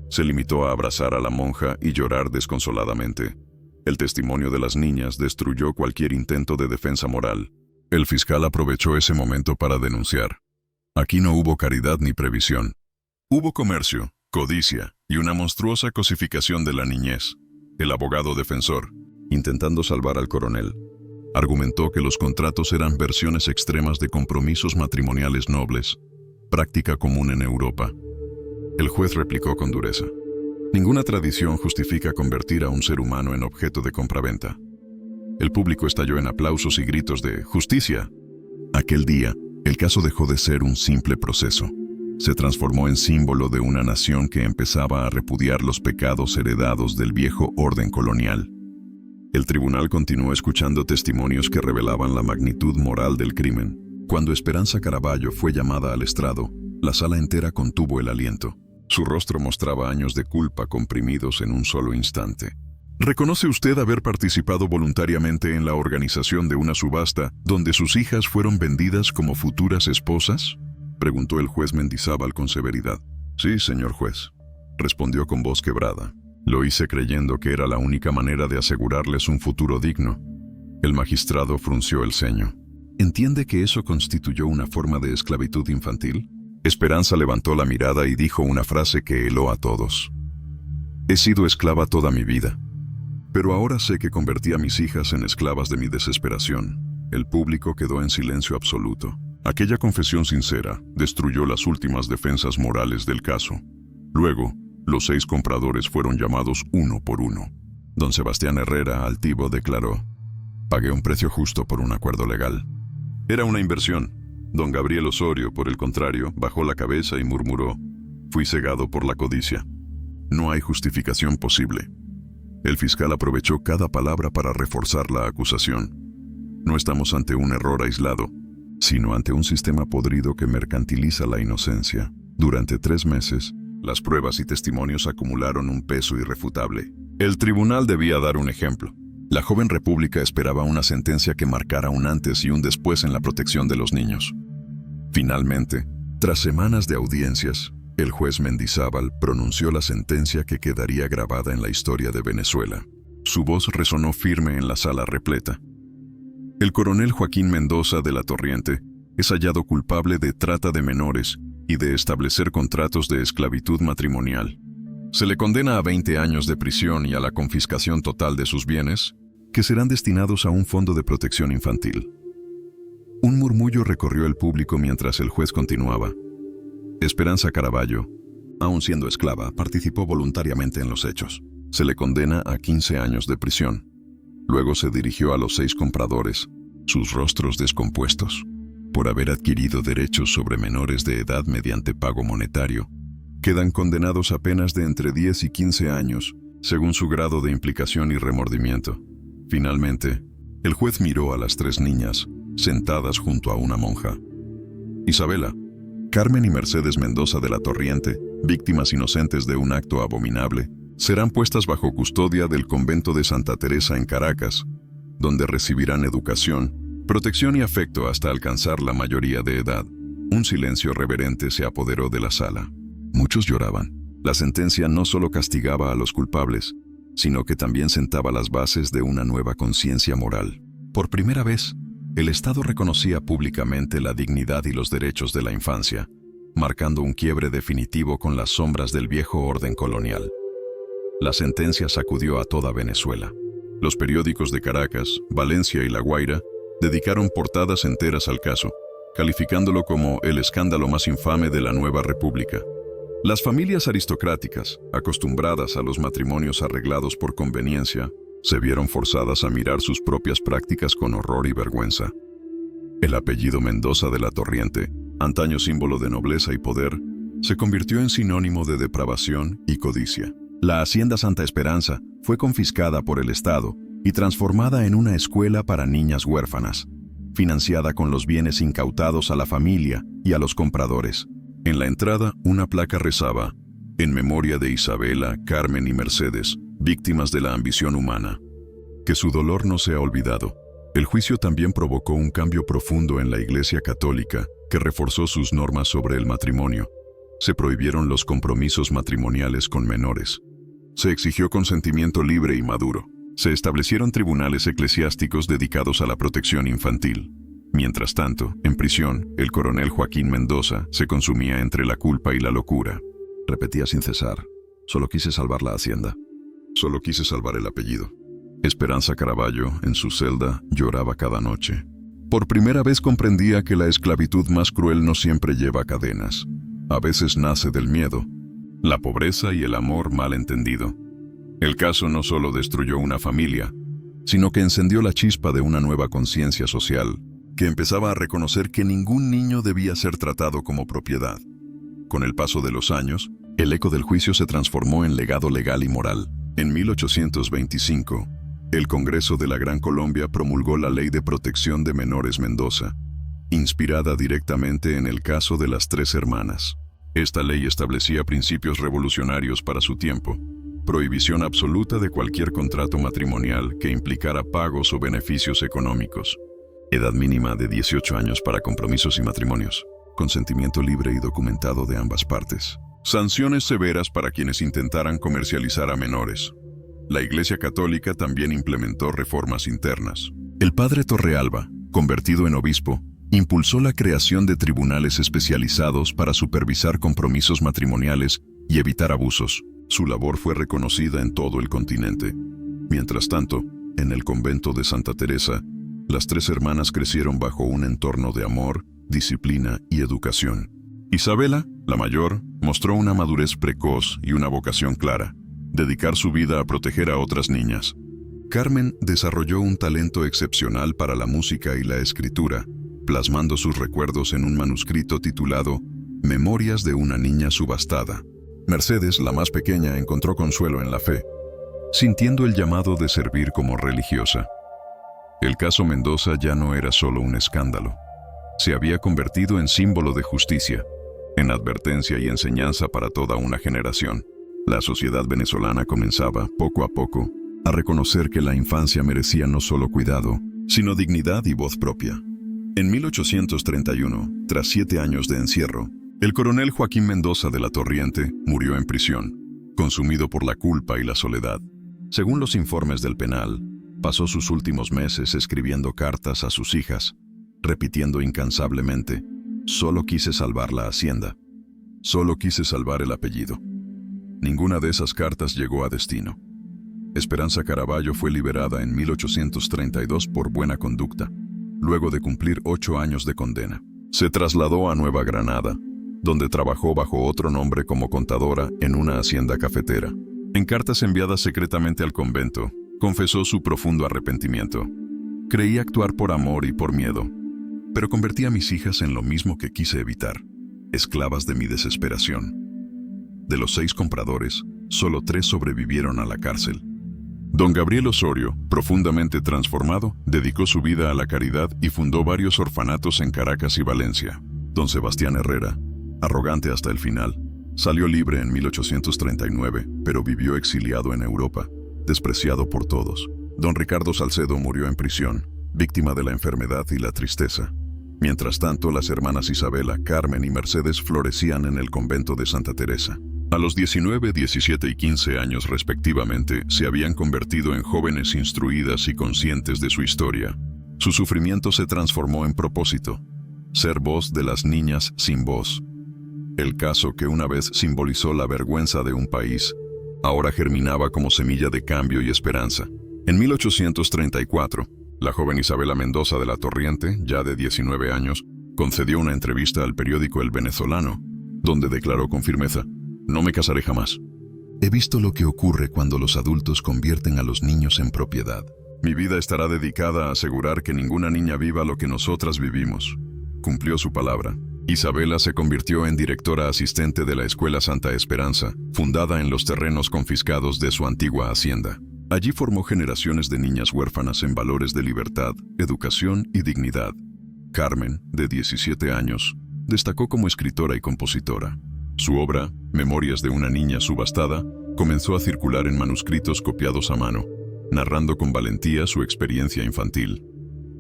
Se limitó a abrazar a la monja y llorar desconsoladamente. El testimonio de las niñas destruyó cualquier intento de defensa moral. El fiscal aprovechó ese momento para denunciar. Aquí no hubo caridad ni previsión. Hubo comercio, codicia y una monstruosa cosificación de la niñez. El abogado defensor, intentando salvar al coronel, argumentó que los contratos eran versiones extremas de compromisos matrimoniales nobles, práctica común en Europa. El juez replicó con dureza: «Ninguna tradición justifica convertir a un ser humano en objeto de compraventa». El público estalló en aplausos y gritos de «¡Justicia!». Aquel día, el caso dejó de ser un simple proceso. Se transformó en símbolo de una nación que empezaba a repudiar los pecados heredados del viejo orden colonial. El tribunal continuó escuchando testimonios que revelaban la magnitud moral del crimen. Cuando Esperanza Caraballo fue llamada al estrado, la sala entera contuvo el aliento. Su rostro mostraba años de culpa comprimidos en un solo instante. ¿Reconoce usted haber participado voluntariamente en la organización de una subasta donde sus hijas fueron vendidas como futuras esposas?, preguntó el juez Mendizábal con severidad. «Sí, señor juez», respondió con voz quebrada. «Lo hice creyendo que era la única manera de asegurarles un futuro digno». El magistrado frunció el ceño. ¿Entiende que eso constituyó una forma de esclavitud infantil? Esperanza levantó la mirada y dijo una frase que heló a todos. «He sido esclava toda mi vida. Pero ahora sé que convertí a mis hijas en esclavas de mi desesperación». El público quedó en silencio absoluto. Aquella confesión sincera destruyó las últimas defensas morales del caso. Luego, los 6 compradores fueron llamados uno por uno. Don Sebastián Herrera, altivo, declaró: «Pagué un precio justo por un acuerdo legal. Era una inversión». Don Gabriel Osorio, por el contrario, bajó la cabeza y murmuró: «Fui cegado por la codicia. No hay justificación posible». El fiscal aprovechó cada palabra para reforzar la acusación. «No estamos ante un error aislado, sino ante un sistema podrido que mercantiliza la inocencia». Durante 3 meses, las pruebas y testimonios acumularon un peso irrefutable. El tribunal debía dar un ejemplo. La joven república esperaba una sentencia que marcara un antes y un después en la protección de los niños. Finalmente, tras semanas de audiencias, el juez Mendizábal pronunció la sentencia que quedaría grabada en la historia de Venezuela. Su voz resonó firme en la sala repleta. El coronel Joaquín Mendoza de la Torriente es hallado culpable de trata de menores y de establecer contratos de esclavitud matrimonial. Se le condena a 20 años de prisión y a la confiscación total de sus bienes, que serán destinados a un fondo de protección infantil. Un murmullo recorrió el público mientras el juez continuaba. Esperanza Caraballo, aun siendo esclava, participó voluntariamente en los hechos. Se le condena a 15 años de prisión. Luego se dirigió a los 6 compradores, sus rostros descompuestos, por haber adquirido derechos sobre menores de edad mediante pago monetario. Quedan condenados a penas de entre 10 y 15 años, según su grado de implicación y remordimiento. Finalmente, el juez miró a las 3 niñas, sentadas junto a una monja. Isabela, Carmen y Mercedes Mendoza de la Torriente, víctimas inocentes de un acto abominable, serán puestas bajo custodia del convento de Santa Teresa en Caracas, donde recibirán educación, protección y afecto hasta alcanzar la mayoría de edad. Un silencio reverente se apoderó de la sala. Muchos lloraban. La sentencia no solo castigaba a los culpables, sino que también sentaba las bases de una nueva conciencia moral. Por primera vez, el Estado reconocía públicamente la dignidad y los derechos de la infancia, marcando un quiebre definitivo con las sombras del viejo orden colonial. La sentencia sacudió a toda Venezuela. Los periódicos de Caracas, Valencia y La Guaira dedicaron portadas enteras al caso, calificándolo como el escándalo más infame de la nueva república. Las familias aristocráticas, acostumbradas a los matrimonios arreglados por conveniencia, se vieron forzadas a mirar sus propias prácticas con horror y vergüenza. El apellido Mendoza de la Torriente, antaño símbolo de nobleza y poder, se convirtió en sinónimo de depravación y codicia. La hacienda Santa Esperanza fue confiscada por el Estado y transformada en una escuela para niñas huérfanas, financiada con los bienes incautados a la familia y a los compradores. En la entrada, una placa rezaba: «En memoria de Isabela, Carmen y Mercedes, víctimas de la ambición humana. Que su dolor no sea olvidado. El juicio también provocó un cambio profundo en la Iglesia Católica, que reforzó sus normas sobre el matrimonio. Se prohibieron los compromisos matrimoniales con menores. Se exigió consentimiento libre y maduro. Se establecieron tribunales eclesiásticos dedicados a la protección infantil. Mientras tanto, en prisión, el coronel Joaquín Mendoza se consumía entre la culpa y la locura. Repetía sin cesar: solo quise salvar la hacienda. Solo quise salvar el apellido. Esperanza Caraballo, en su celda, lloraba cada noche. Por primera vez comprendía que la esclavitud más cruel no siempre lleva cadenas. A veces nace del miedo, la pobreza y el amor mal entendido. El caso no solo destruyó una familia, sino que encendió la chispa de una nueva conciencia social, que empezaba a reconocer que ningún niño debía ser tratado como propiedad. Con el paso de los años, el eco del juicio se transformó en legado legal y moral. En 1825, el Congreso de la Gran Colombia promulgó la Ley de Protección de Menores Mendoza, inspirada directamente en el caso de las tres hermanas. Esta ley establecía principios revolucionarios para su tiempo: prohibición absoluta de cualquier contrato matrimonial que implicara pagos o beneficios económicos, edad mínima de 18 años para compromisos y matrimonios, consentimiento libre y documentado de ambas partes, sanciones severas para quienes intentaran comercializar a menores. La Iglesia Católica también implementó reformas internas. El padre Torrealba, convertido en obispo, impulsó la creación de tribunales especializados para supervisar compromisos matrimoniales y evitar abusos. Su labor fue reconocida en todo el continente. Mientras tanto, en el convento de Santa Teresa, las tres hermanas crecieron bajo un entorno de amor, disciplina y educación. Isabela, la mayor, mostró una madurez precoz y una vocación clara: dedicar su vida a proteger a otras niñas. Carmen desarrolló un talento excepcional para la música y la escritura, plasmando sus recuerdos en un manuscrito titulado Memorias de una niña subastada. Mercedes, la más pequeña, encontró consuelo en la fe, sintiendo el llamado de servir como religiosa. El caso Mendoza ya no era solo un escándalo. Se había convertido en símbolo de justicia, en advertencia y enseñanza para toda una generación. La sociedad venezolana comenzaba, poco a poco, a reconocer que la infancia merecía no solo cuidado, sino dignidad y voz propia. En 1831, tras 7 años de encierro, el coronel Joaquín Mendoza de la Torriente murió en prisión, consumido por la culpa y la soledad. Según los informes del penal, pasó sus últimos meses escribiendo cartas a sus hijas, repitiendo incansablemente: solo quise salvar la hacienda, solo quise salvar el apellido. Ninguna de esas cartas llegó a destino. Esperanza Caraballo fue liberada en 1832 por buena conducta, luego de cumplir 8 años de condena. Se trasladó a Nueva Granada, donde trabajó bajo otro nombre como contadora en una hacienda cafetera. En cartas enviadas secretamente al convento, confesó su profundo arrepentimiento. Creí actuar por amor y por miedo, pero convertí a mis hijas en lo mismo que quise evitar: esclavas de mi desesperación. De los 6 compradores, solo 3 sobrevivieron a la cárcel. Don Gabriel Osorio, profundamente transformado, dedicó su vida a la caridad y fundó varios orfanatos en Caracas y Valencia. Don Sebastián Herrera, arrogante hasta el final, salió libre en 1839, pero vivió exiliado en Europa, despreciado por todos. Don Ricardo Salcedo murió en prisión, víctima de la enfermedad y la tristeza. Mientras tanto, las hermanas Isabela, Carmen y Mercedes florecían en el convento de Santa Teresa. A los 19, 17 y 15 años respectivamente, se habían convertido en jóvenes instruidas y conscientes de su historia. Su sufrimiento se transformó en propósito: ser voz de las niñas sin voz. El caso que una vez simbolizó la vergüenza de un país, ahora germinaba como semilla de cambio y esperanza. En 1834, la joven Isabela Mendoza de la Torriente, ya de 19 años, concedió una entrevista al periódico El Venezolano, donde declaró con firmeza: no me casaré jamás. He visto lo que ocurre cuando los adultos convierten a los niños en propiedad. Mi vida estará dedicada a asegurar que ninguna niña viva lo que nosotras vivimos. Cumplió su palabra. Isabela se convirtió en directora asistente de la Escuela Santa Esperanza, fundada en los terrenos confiscados de su antigua hacienda. Allí formó generaciones de niñas huérfanas en valores de libertad, educación y dignidad. Carmen, de 17 años, destacó como escritora y compositora. Su obra, Memorias de una niña subastada, comenzó a circular en manuscritos copiados a mano, narrando con valentía su experiencia infantil.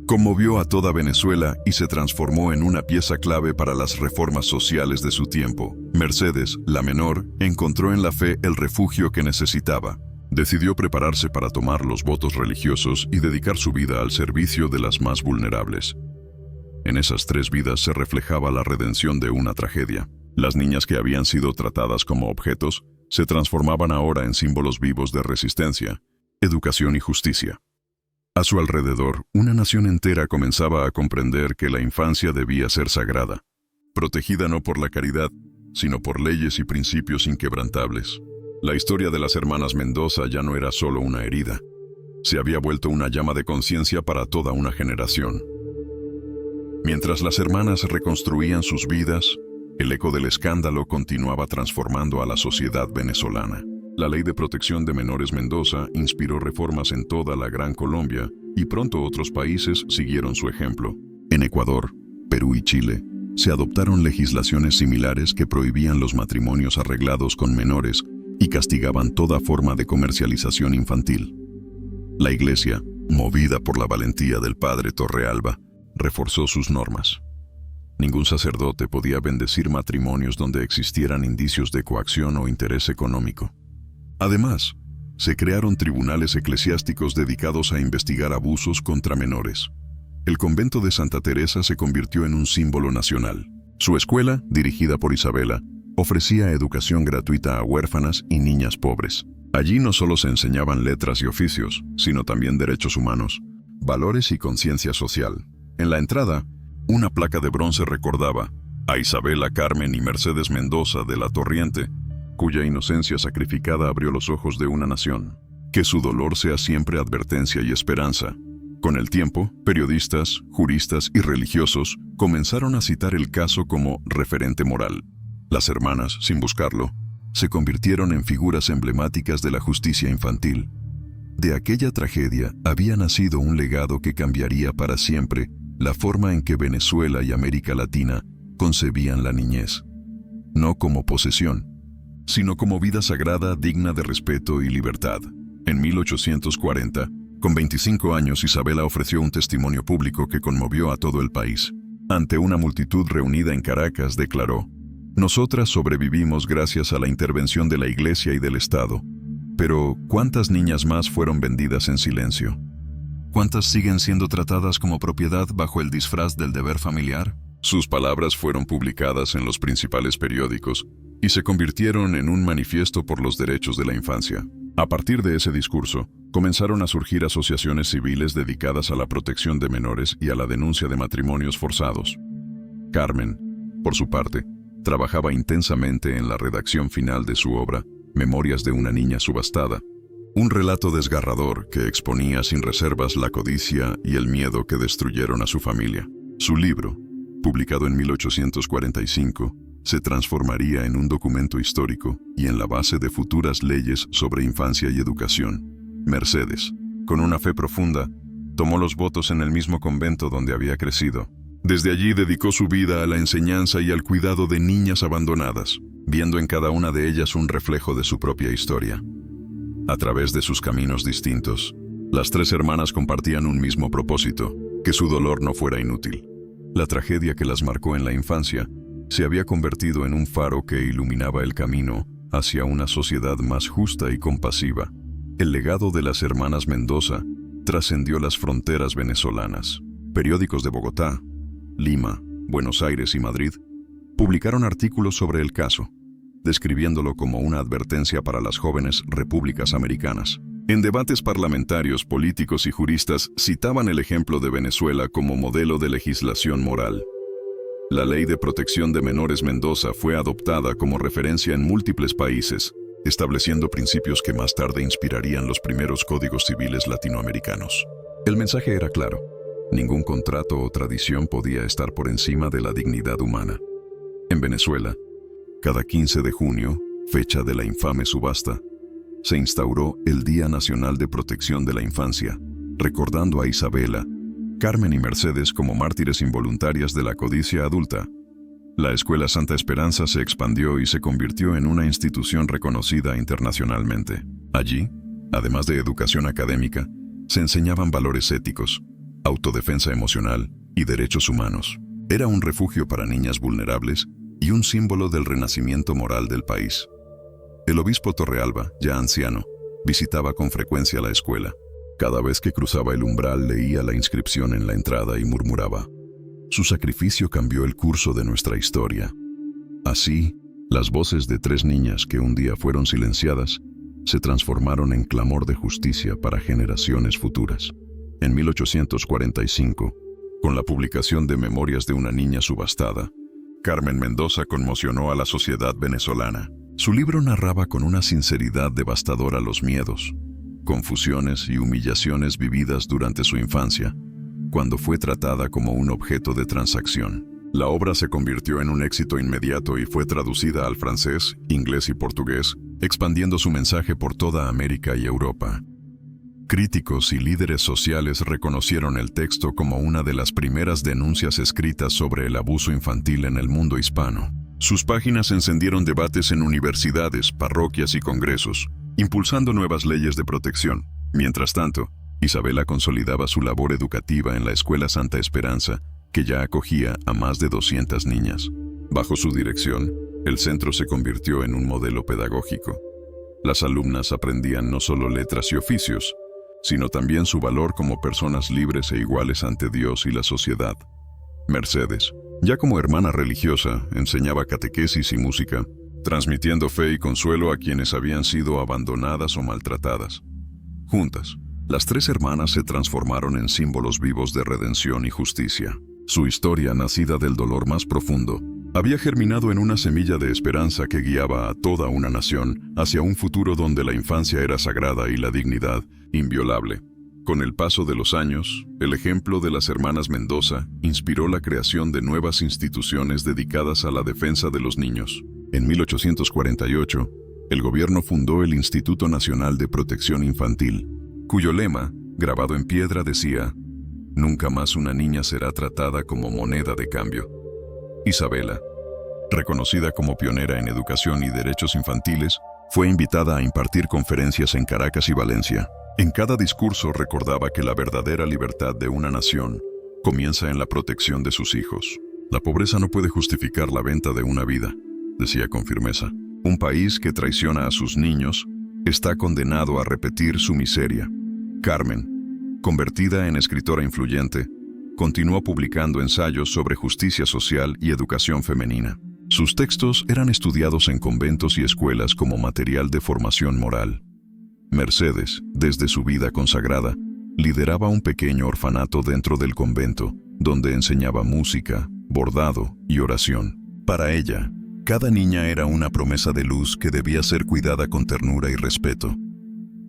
Conmovió a toda Venezuela y se transformó en una pieza clave para las reformas sociales de su tiempo. Mercedes, la menor, encontró en la fe el refugio que necesitaba. Decidió prepararse para tomar los votos religiosos y dedicar su vida al servicio de las más vulnerables. En esas 3 vidas se reflejaba la redención de una tragedia. Las niñas que habían sido tratadas como objetos se transformaban ahora en símbolos vivos de resistencia, educación y justicia. A su alrededor, una nación entera comenzaba a comprender que la infancia debía ser sagrada, protegida no por la caridad, sino por leyes y principios inquebrantables. La historia de las hermanas Mendoza ya no era solo una herida. Se había vuelto una llama de conciencia para toda una generación. Mientras las hermanas reconstruían sus vidas, el eco del escándalo continuaba transformando a la sociedad venezolana. La Ley de Protección de Menores Mendoza inspiró reformas en toda la Gran Colombia y pronto otros países siguieron su ejemplo. En Ecuador, Perú y Chile se adoptaron legislaciones similares que prohibían los matrimonios arreglados con menores y castigaban toda forma de comercialización infantil. La Iglesia, movida por la valentía del padre Torrealba, reforzó sus normas. Ningún sacerdote podía bendecir matrimonios donde existieran indicios de coacción o interés económico. Además, se crearon tribunales eclesiásticos dedicados a investigar abusos contra menores. El convento de Santa Teresa se convirtió en un símbolo nacional. Su escuela, dirigida por Isabela, ofrecía educación gratuita a huérfanas y niñas pobres. Allí no solo se enseñaban letras y oficios, sino también derechos humanos, valores y conciencia social. En la entrada, una placa de bronce recordaba a Isabela, Carmen y Mercedes Mendoza de la Torriente, cuya inocencia sacrificada abrió los ojos de una nación. Que su dolor sea siempre advertencia y esperanza. Con el tiempo, periodistas, juristas y religiosos comenzaron a citar el caso como referente moral. Las hermanas, sin buscarlo, se convirtieron en figuras emblemáticas de la justicia infantil. De aquella tragedia había nacido un legado que cambiaría para siempre la forma en que Venezuela y América Latina concebían la niñez. No como posesión, sino como vida sagrada digna de respeto y libertad. En 1840, con 25 años, Isabela ofreció un testimonio público que conmovió a todo el país. Ante una multitud reunida en Caracas, declaró: "Nosotras sobrevivimos gracias a la intervención de la Iglesia y del Estado. Pero, ¿cuántas niñas más fueron vendidas en silencio? ¿Cuántas siguen siendo tratadas como propiedad bajo el disfraz del deber familiar?". Sus palabras fueron publicadas en los principales periódicos y se convirtieron en un manifiesto por los derechos de la infancia. A partir de ese discurso, comenzaron a surgir asociaciones civiles dedicadas a la protección de menores y a la denuncia de matrimonios forzados. Carmen, por su parte, trabajaba intensamente en la redacción final de su obra, Memorias de una niña subastada, un relato desgarrador que exponía sin reservas la codicia y el miedo que destruyeron a su familia. Su libro, publicado en 1845, se transformaría en un documento histórico y en la base de futuras leyes sobre infancia y educación. Mercedes, con una fe profunda, tomó los votos en el mismo convento donde había crecido. Desde allí dedicó su vida a la enseñanza y al cuidado de niñas abandonadas, viendo en cada una de ellas un reflejo de su propia historia. A través de sus caminos distintos, las 3 hermanas compartían un mismo propósito: que su dolor no fuera inútil. La tragedia que las marcó en la infancia se había convertido en un faro que iluminaba el camino hacia una sociedad más justa y compasiva. El legado de las hermanas Mendoza trascendió las fronteras venezolanas. Periódicos de Bogotá, Lima, Buenos Aires y Madrid publicaron artículos sobre el caso, describiéndolo como una advertencia para las jóvenes repúblicas americanas. En debates parlamentarios, políticos y juristas citaban el ejemplo de Venezuela como modelo de legislación moral. La Ley de Protección de Menores Mendoza fue adoptada como referencia en múltiples países, estableciendo principios que más tarde inspirarían los primeros códigos civiles latinoamericanos. El mensaje era claro: ningún contrato o tradición podía estar por encima de la dignidad humana. En Venezuela, cada 15 de junio, fecha de la infame subasta, se instauró el Día Nacional de Protección de la Infancia, recordando a Isabela, Carmen y Mercedes como mártires involuntarias de la codicia adulta. La Escuela Santa Esperanza se expandió y se convirtió en una institución reconocida internacionalmente. Allí, además de educación académica, se enseñaban valores éticos, autodefensa emocional y derechos humanos. Era un refugio para niñas vulnerables y un símbolo del renacimiento moral del país. El obispo Torrealba, ya anciano, visitaba con frecuencia la escuela. Cada vez que cruzaba el umbral leía la inscripción en la entrada y murmuraba: «Su sacrificio cambió el curso de nuestra historia». Así, las voces de 3 niñas que un día fueron silenciadas se transformaron en clamor de justicia para generaciones futuras. En 1845, con la publicación de Memorias de una niña subastada, Carmen Mendoza conmocionó a la sociedad venezolana. Su libro narraba con una sinceridad devastadora los miedos, confusiones y humillaciones vividas durante su infancia, cuando fue tratada como un objeto de transacción. La obra se convirtió en un éxito inmediato y fue traducida al francés, inglés y portugués, expandiendo su mensaje por toda América y Europa. Críticos y líderes sociales reconocieron el texto como una de las primeras denuncias escritas sobre el abuso infantil en el mundo hispano. Sus páginas encendieron debates en universidades, parroquias y congresos, impulsando nuevas leyes de protección. Mientras tanto, Isabela consolidaba su labor educativa en la Escuela Santa Esperanza, que ya acogía a más de 200 niñas. Bajo su dirección, el centro se convirtió en un modelo pedagógico. Las alumnas aprendían no solo letras y oficios, sino también su valor como personas libres e iguales ante Dios y la sociedad. Mercedes, ya como hermana religiosa, enseñaba catequesis y música, transmitiendo fe y consuelo a quienes habían sido abandonadas o maltratadas. Juntas, las 3 hermanas se transformaron en símbolos vivos de redención y justicia. Su historia, nacida del dolor más profundo, había germinado en una semilla de esperanza que guiaba a toda una nación hacia un futuro donde la infancia era sagrada y la dignidad inviolable. Con el paso de los años, el ejemplo de las hermanas Mendoza inspiró la creación de nuevas instituciones dedicadas a la defensa de los niños. En 1848, el gobierno fundó el Instituto Nacional de Protección Infantil, cuyo lema, grabado en piedra, decía: «Nunca más una niña será tratada como moneda de cambio». Isabela, reconocida como pionera en educación y derechos infantiles, fue invitada a impartir conferencias en Caracas y Valencia. En cada discurso recordaba que la verdadera libertad de una nación comienza en la protección de sus hijos. «La pobreza no puede justificar la venta de una vida», decía con firmeza. «Un país que traiciona a sus niños está condenado a repetir su miseria». Carmen, convertida en escritora influyente, continuó publicando ensayos sobre justicia social y educación femenina. Sus textos eran estudiados en conventos y escuelas como material de formación moral. Mercedes, desde su vida consagrada, lideraba un pequeño orfanato dentro del convento, donde enseñaba música, bordado y oración. Para ella, cada niña era una promesa de luz que debía ser cuidada con ternura y respeto.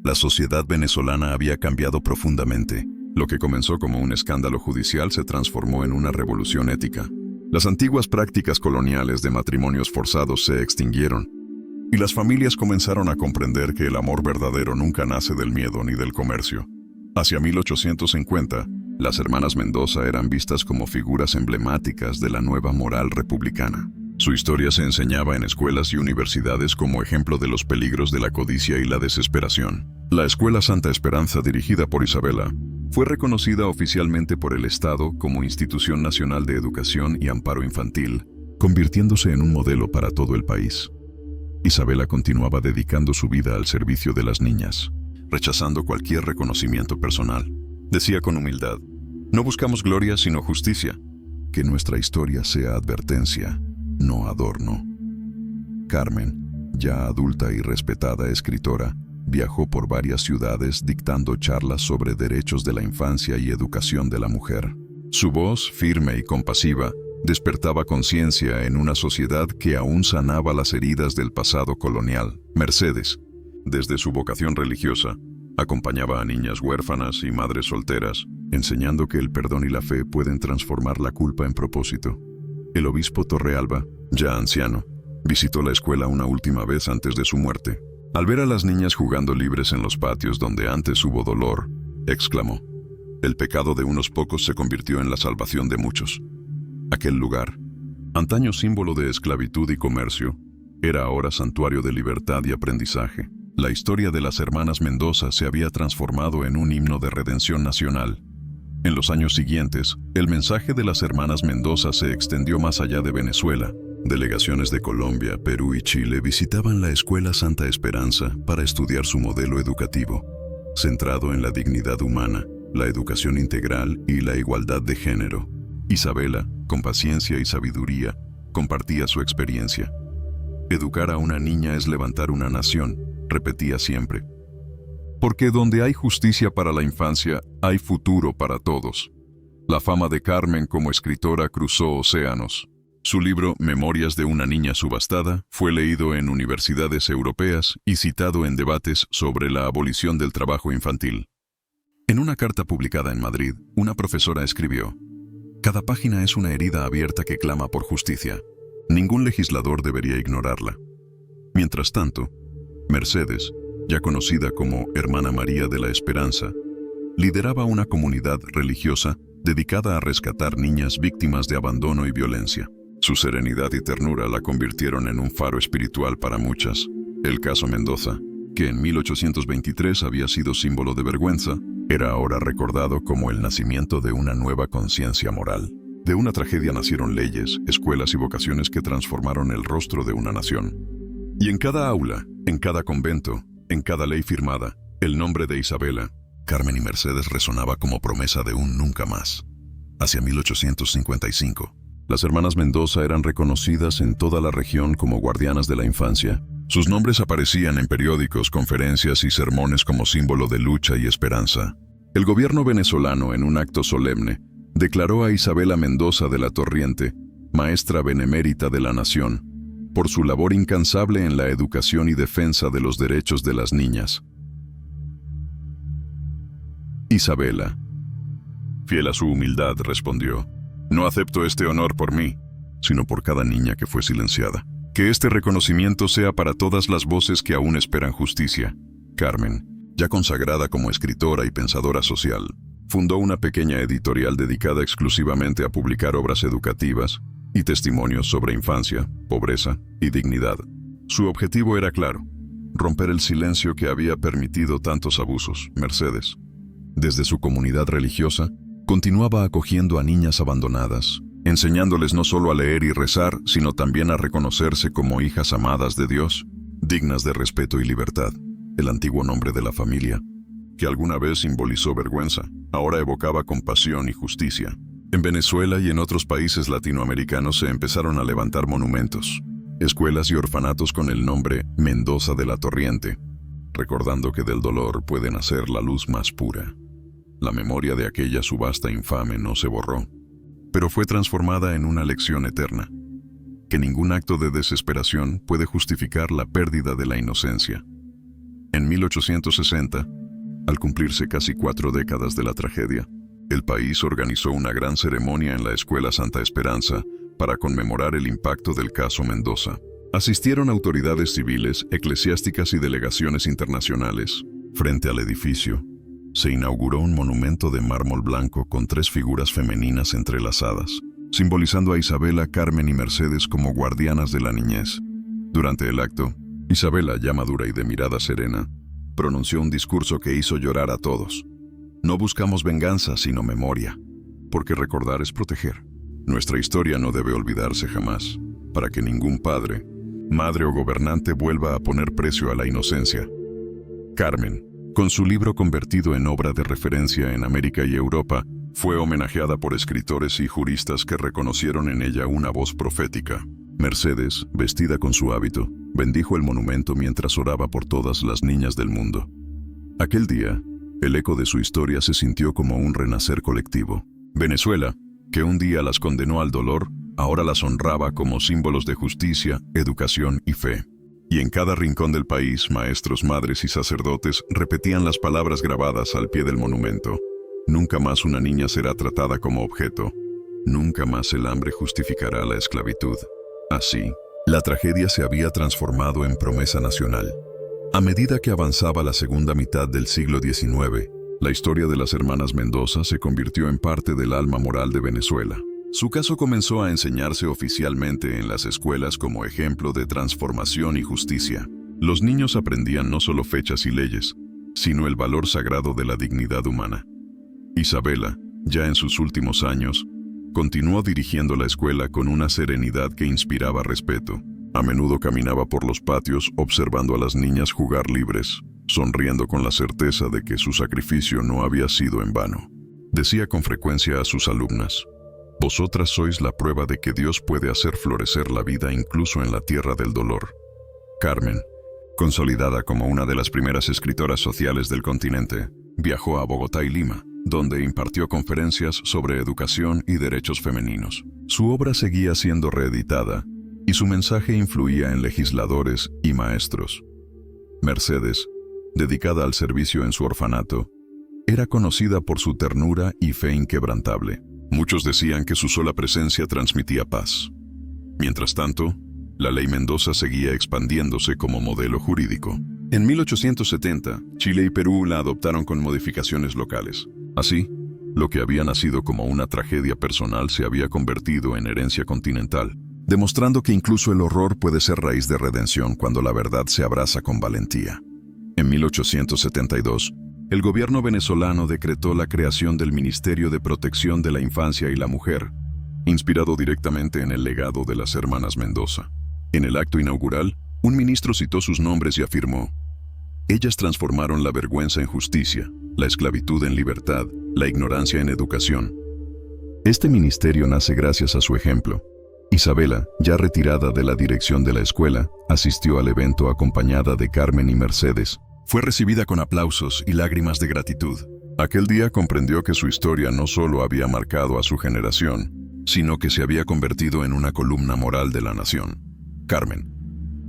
La sociedad venezolana había cambiado profundamente. Lo que comenzó como un escándalo judicial se transformó en una revolución ética. Las antiguas prácticas coloniales de matrimonios forzados se extinguieron, y las familias comenzaron a comprender que el amor verdadero nunca nace del miedo ni del comercio. Hacia 1850, las hermanas Mendoza eran vistas como figuras emblemáticas de la nueva moral republicana. Su historia se enseñaba en escuelas y universidades como ejemplo de los peligros de la codicia y la desesperación. La Escuela Santa Esperanza, dirigida por Isabela, fue reconocida oficialmente por el Estado como Institución Nacional de Educación y Amparo Infantil, convirtiéndose en un modelo para todo el país. Isabela continuaba dedicando su vida al servicio de las niñas, rechazando cualquier reconocimiento personal. Decía con humildad: «No buscamos gloria sino justicia. Que nuestra historia sea advertencia, no adorno». Carmen, ya adulta y respetada escritora, viajó por varias ciudades dictando charlas sobre derechos de la infancia y educación de la mujer. Su voz, firme y compasiva, despertaba conciencia en una sociedad que aún sanaba las heridas del pasado colonial. Mercedes, desde su vocación religiosa, acompañaba a niñas huérfanas y madres solteras, enseñando que el perdón y la fe pueden transformar la culpa en propósito. El obispo Torrealba, ya anciano, visitó la escuela una última vez antes de su muerte. Al ver a las niñas jugando libres en los patios donde antes hubo dolor, exclamó: «El pecado de unos pocos se convirtió en la salvación de muchos». Aquel lugar, Antaño símbolo de esclavitud y comercio, era ahora santuario de libertad y aprendizaje. La historia de las hermanas Mendoza se había transformado en un himno de redención nacional. En los años siguientes, el mensaje de las hermanas Mendoza se extendió más allá de Venezuela. Delegaciones de Colombia, Perú y Chile visitaban la Escuela Santa Esperanza para estudiar su modelo educativo, centrado en la dignidad humana, la educación integral y la igualdad de género. Isabela, con paciencia y sabiduría, compartía su experiencia. Educar a una niña es levantar una nación, repetía siempre. Porque donde hay justicia para la infancia, hay futuro para todos. La fama de Carmen como escritora cruzó océanos. Su libro Memorias de una niña subastada fue leído en universidades europeas y citado en debates sobre la abolición del trabajo infantil. En una carta publicada en Madrid, una profesora escribió: «Cada página es una herida abierta que clama por justicia. Ningún legislador debería ignorarla». Mientras tanto, Mercedes, ya conocida como Hermana María de la Esperanza, lideraba una comunidad religiosa dedicada a rescatar niñas víctimas de abandono y violencia. Su serenidad y ternura la convirtieron en un faro espiritual para muchas. El caso Mendoza, que en 1823 había sido símbolo de vergüenza, era ahora recordado como el nacimiento de una nueva conciencia moral. De una tragedia nacieron leyes, escuelas y vocaciones que transformaron el rostro de una nación. Y en cada aula, en cada convento, en cada ley firmada, el nombre de Isabela, Carmen y Mercedes resonaba como promesa de un nunca más. Hacia 1855, las hermanas Mendoza eran reconocidas en toda la región como guardianas de la infancia. Sus nombres aparecían en periódicos, conferencias y sermones como símbolo de lucha y esperanza. El gobierno venezolano, en un acto solemne, declaró a Isabela Mendoza de la Torriente maestra benemérita de la nación, por su labor incansable en la educación y defensa de los derechos de las niñas. Isabela, fiel a su humildad, respondió: «No acepto este honor por mí, sino por cada niña que fue silenciada. Que este reconocimiento sea para todas las voces que aún esperan justicia». Carmen, ya consagrada como escritora y pensadora social, fundó una pequeña editorial dedicada exclusivamente a publicar obras educativas y testimonios sobre infancia, pobreza y dignidad. Su objetivo era claro: romper el silencio que había permitido tantos abusos. Mercedes, desde su comunidad religiosa, continuaba acogiendo a niñas abandonadas, enseñándoles no solo a leer y rezar, sino también a reconocerse como hijas amadas de Dios, dignas de respeto y libertad. El antiguo nombre de la familia, que alguna vez simbolizó vergüenza, ahora evocaba compasión y justicia. En Venezuela y en otros países latinoamericanos se empezaron a levantar monumentos, escuelas y orfanatos con el nombre Mendoza de la Torriente, recordando que del dolor puede nacer la luz más pura. La memoria de aquella subasta infame no se borró, pero fue transformada en una lección eterna, que ningún acto de desesperación puede justificar la pérdida de la inocencia. En 1860, al cumplirse casi 4 décadas de la tragedia, el país organizó una gran ceremonia en la Escuela Santa Esperanza para conmemorar el impacto del caso Mendoza. Asistieron autoridades civiles, eclesiásticas y delegaciones internacionales. Frente al edificio, se inauguró un monumento de mármol blanco con 3 figuras femeninas entrelazadas, simbolizando a Isabela, Carmen y Mercedes como guardianas de la niñez. Durante el acto, Isabela, ya madura y de mirada serena, pronunció un discurso que hizo llorar a todos. No buscamos venganza, sino memoria, porque recordar es proteger. Nuestra historia no debe olvidarse jamás, para que ningún padre, madre o gobernante vuelva a poner precio a la inocencia. Carmen, con su libro convertido en obra de referencia en América y Europa, fue homenajeada por escritores y juristas que reconocieron en ella una voz profética. Mercedes, vestida con su hábito, bendijo el monumento mientras oraba por todas las niñas del mundo. Aquel día, el eco de su historia se sintió como un renacer colectivo. Venezuela, que un día las condenó al dolor, ahora las honraba como símbolos de justicia, educación y fe. Y en cada rincón del país, maestros, madres y sacerdotes repetían las palabras grabadas al pie del monumento. Nunca más una niña será tratada como objeto. Nunca más el hambre justificará la esclavitud. Así, la tragedia se había transformado en promesa nacional. A medida que avanzaba la segunda mitad del siglo XIX, la historia de las hermanas Mendoza se convirtió en parte del alma moral de Venezuela. Su caso comenzó a enseñarse oficialmente en las escuelas como ejemplo de transformación y justicia. Los niños aprendían no solo fechas y leyes, sino el valor sagrado de la dignidad humana. Isabela, ya en sus últimos años, continuó dirigiendo la escuela con una serenidad que inspiraba respeto. A menudo caminaba por los patios observando a las niñas jugar libres, sonriendo con la certeza de que su sacrificio no había sido en vano. Decía con frecuencia a sus alumnas: «Vosotras sois la prueba de que Dios puede hacer florecer la vida incluso en la tierra del dolor». Carmen, consolidada como una de las primeras escritoras sociales del continente, viajó a Bogotá y Lima, donde impartió conferencias sobre educación y derechos femeninos. Su obra seguía siendo reeditada y su mensaje influía en legisladores y maestros. Mercedes, dedicada al servicio en su orfanato, era conocida por su ternura y fe inquebrantable. Muchos decían que su sola presencia transmitía paz. Mientras tanto, la Ley Mendoza seguía expandiéndose como modelo jurídico. En 1870, Chile y Perú la adoptaron con modificaciones locales. Así, lo que había nacido como una tragedia personal se había convertido en herencia continental, demostrando que incluso el horror puede ser raíz de redención cuando la verdad se abraza con valentía. En 1872, el gobierno venezolano decretó la creación del Ministerio de Protección de la Infancia y la Mujer, inspirado directamente en el legado de las hermanas Mendoza. En el acto inaugural, un ministro citó sus nombres y afirmó: «Ellas transformaron la vergüenza en justicia, la esclavitud en libertad, la ignorancia en educación». Este ministerio nace gracias a su ejemplo. Isabela, ya retirada de la dirección de la escuela, asistió al evento acompañada de Carmen y Mercedes. Fue recibida con aplausos y lágrimas de gratitud. Aquel día comprendió que su historia no solo había marcado a su generación, sino que se había convertido en una columna moral de la nación. Carmen,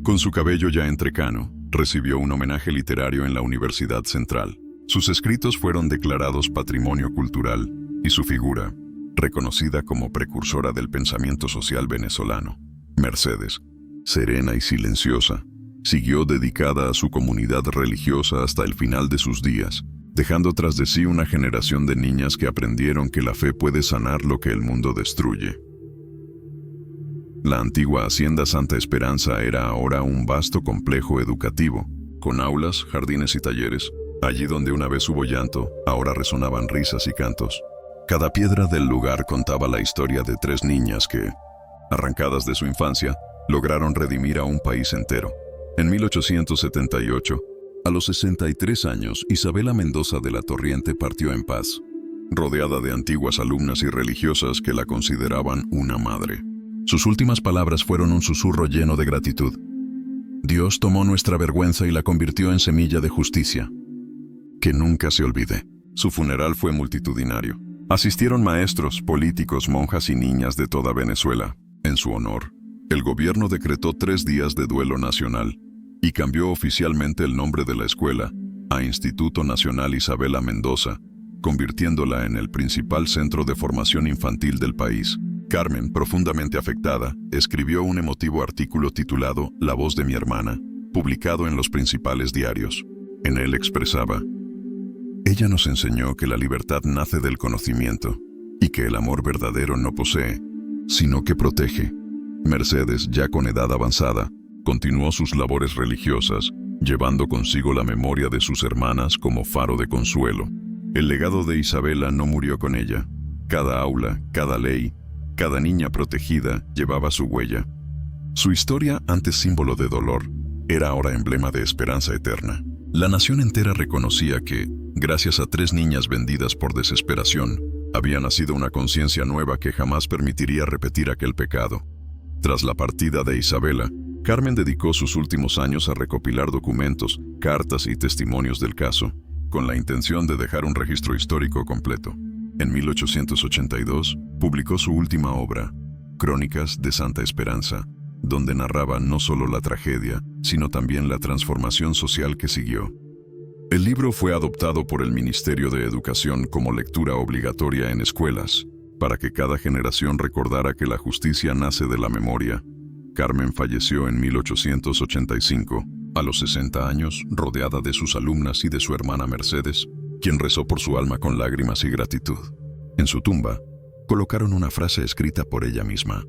con su cabello ya entrecano, recibió un homenaje literario en la Universidad Central. Sus escritos fueron declarados Patrimonio Cultural y su figura, reconocida como precursora del pensamiento social venezolano. Mercedes, serena y silenciosa, siguió dedicada a su comunidad religiosa hasta el final de sus días, dejando tras de sí una generación de niñas que aprendieron que la fe puede sanar lo que el mundo destruye. La antigua Hacienda Santa Esperanza era ahora un vasto complejo educativo, con aulas, jardines y talleres. Allí donde una vez hubo llanto, ahora resonaban risas y cantos. Cada piedra del lugar contaba la historia de 3 niñas que, arrancadas de su infancia, lograron redimir a un país entero. En 1878, a los 63 años, Isabela Mendoza de la Torriente partió en paz, rodeada de antiguas alumnas y religiosas que la consideraban una madre. Sus últimas palabras fueron un susurro lleno de gratitud. Dios tomó nuestra vergüenza y la convirtió en semilla de justicia. Que nunca se olvide. Su funeral fue multitudinario. Asistieron maestros, políticos, monjas y niñas de toda Venezuela. En su honor, el gobierno decretó 3 días de duelo nacional y cambió oficialmente el nombre de la escuela a Instituto Nacional Isabela Mendoza, convirtiéndola en el principal centro de formación infantil del país. Carmen, profundamente afectada, escribió un emotivo artículo titulado La voz de mi hermana, publicado en los principales diarios. En él expresaba: «Ella nos enseñó que la libertad nace del conocimiento y que el amor verdadero no posee, sino que protege». Mercedes, ya con edad avanzada, continuó sus labores religiosas, llevando consigo la memoria de sus hermanas como faro de consuelo. El legado de Isabela no murió con ella. Cada aula, cada ley, cada niña protegida llevaba su huella. Su historia, antes símbolo de dolor, era ahora emblema de esperanza eterna. La nación entera reconocía que, gracias a 3 niñas vendidas por desesperación, había nacido una conciencia nueva que jamás permitiría repetir aquel pecado. Tras la partida de Isabela, Carmen dedicó sus últimos años a recopilar documentos, cartas y testimonios del caso, con la intención de dejar un registro histórico completo. En 1882, publicó su última obra, Crónicas de Santa Esperanza, donde narraba no solo la tragedia, sino también la transformación social que siguió. El libro fue adoptado por el Ministerio de Educación como lectura obligatoria en escuelas, para que cada generación recordara que la justicia nace de la memoria. Carmen falleció en 1885, a los 60 años, rodeada de sus alumnas y de su hermana Mercedes, quien rezó por su alma con lágrimas y gratitud. En su tumba, colocaron una frase escrita por ella misma.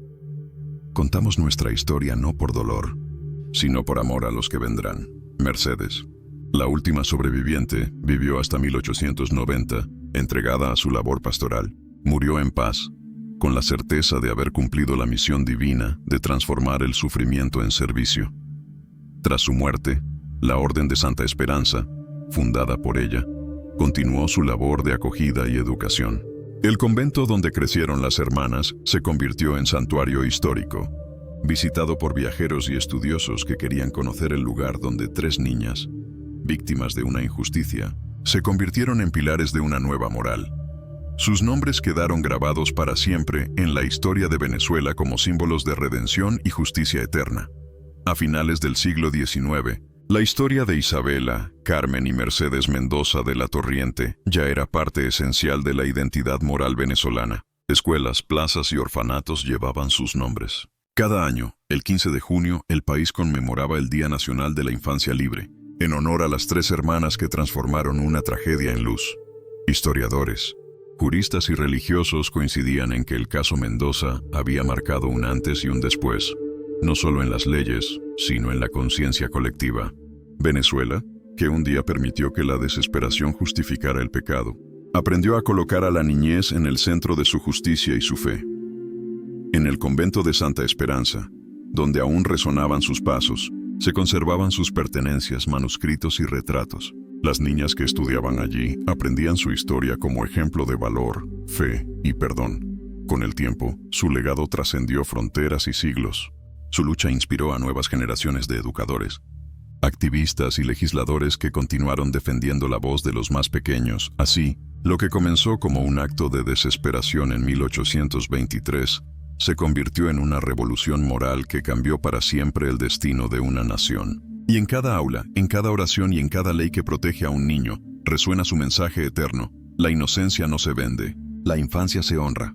Contamos nuestra historia no por dolor, sino por amor a los que vendrán. Mercedes, la última sobreviviente, vivió hasta 1890, entregada a su labor pastoral. Murió en paz, con la certeza de haber cumplido la misión divina de transformar el sufrimiento en servicio. Tras su muerte, la Orden de Santa Esperanza, fundada por ella, continuó su labor de acogida y educación. El convento donde crecieron las hermanas se convirtió en santuario histórico, visitado por viajeros y estudiosos que querían conocer el lugar donde 3 niñas, víctimas de una injusticia, se convirtieron en pilares de una nueva moral. Sus nombres quedaron grabados para siempre en la historia de Venezuela como símbolos de redención y justicia eterna. A finales del siglo XIX, la historia de Isabela, Carmen y Mercedes Mendoza de la Torriente ya era parte esencial de la identidad moral venezolana. Escuelas, plazas y orfanatos llevaban sus nombres. Cada año, el 15 de junio, el país conmemoraba el Día Nacional de la Infancia Libre, en honor a las 3 hermanas que transformaron una tragedia en luz. Historiadores, juristas y religiosos coincidían en que el caso Mendoza había marcado un antes y un después, no solo en las leyes, sino en la conciencia colectiva. Venezuela, que un día permitió que la desesperación justificara el pecado, aprendió a colocar a la niñez en el centro de su justicia y su fe. En el convento de Santa Esperanza, donde aún resonaban sus pasos, se conservaban sus pertenencias, manuscritos y retratos. Las niñas que estudiaban allí aprendían su historia como ejemplo de valor, fe y perdón. Con el tiempo, su legado trascendió fronteras y siglos. Su lucha inspiró a nuevas generaciones de educadores, activistas y legisladores que continuaron defendiendo la voz de los más pequeños. Así, lo que comenzó como un acto de desesperación en 1823 se convirtió en una revolución moral que cambió para siempre el destino de una nación. Y en cada aula, en cada oración y en cada ley que protege a un niño, resuena su mensaje eterno: la inocencia no se vende, la infancia se honra.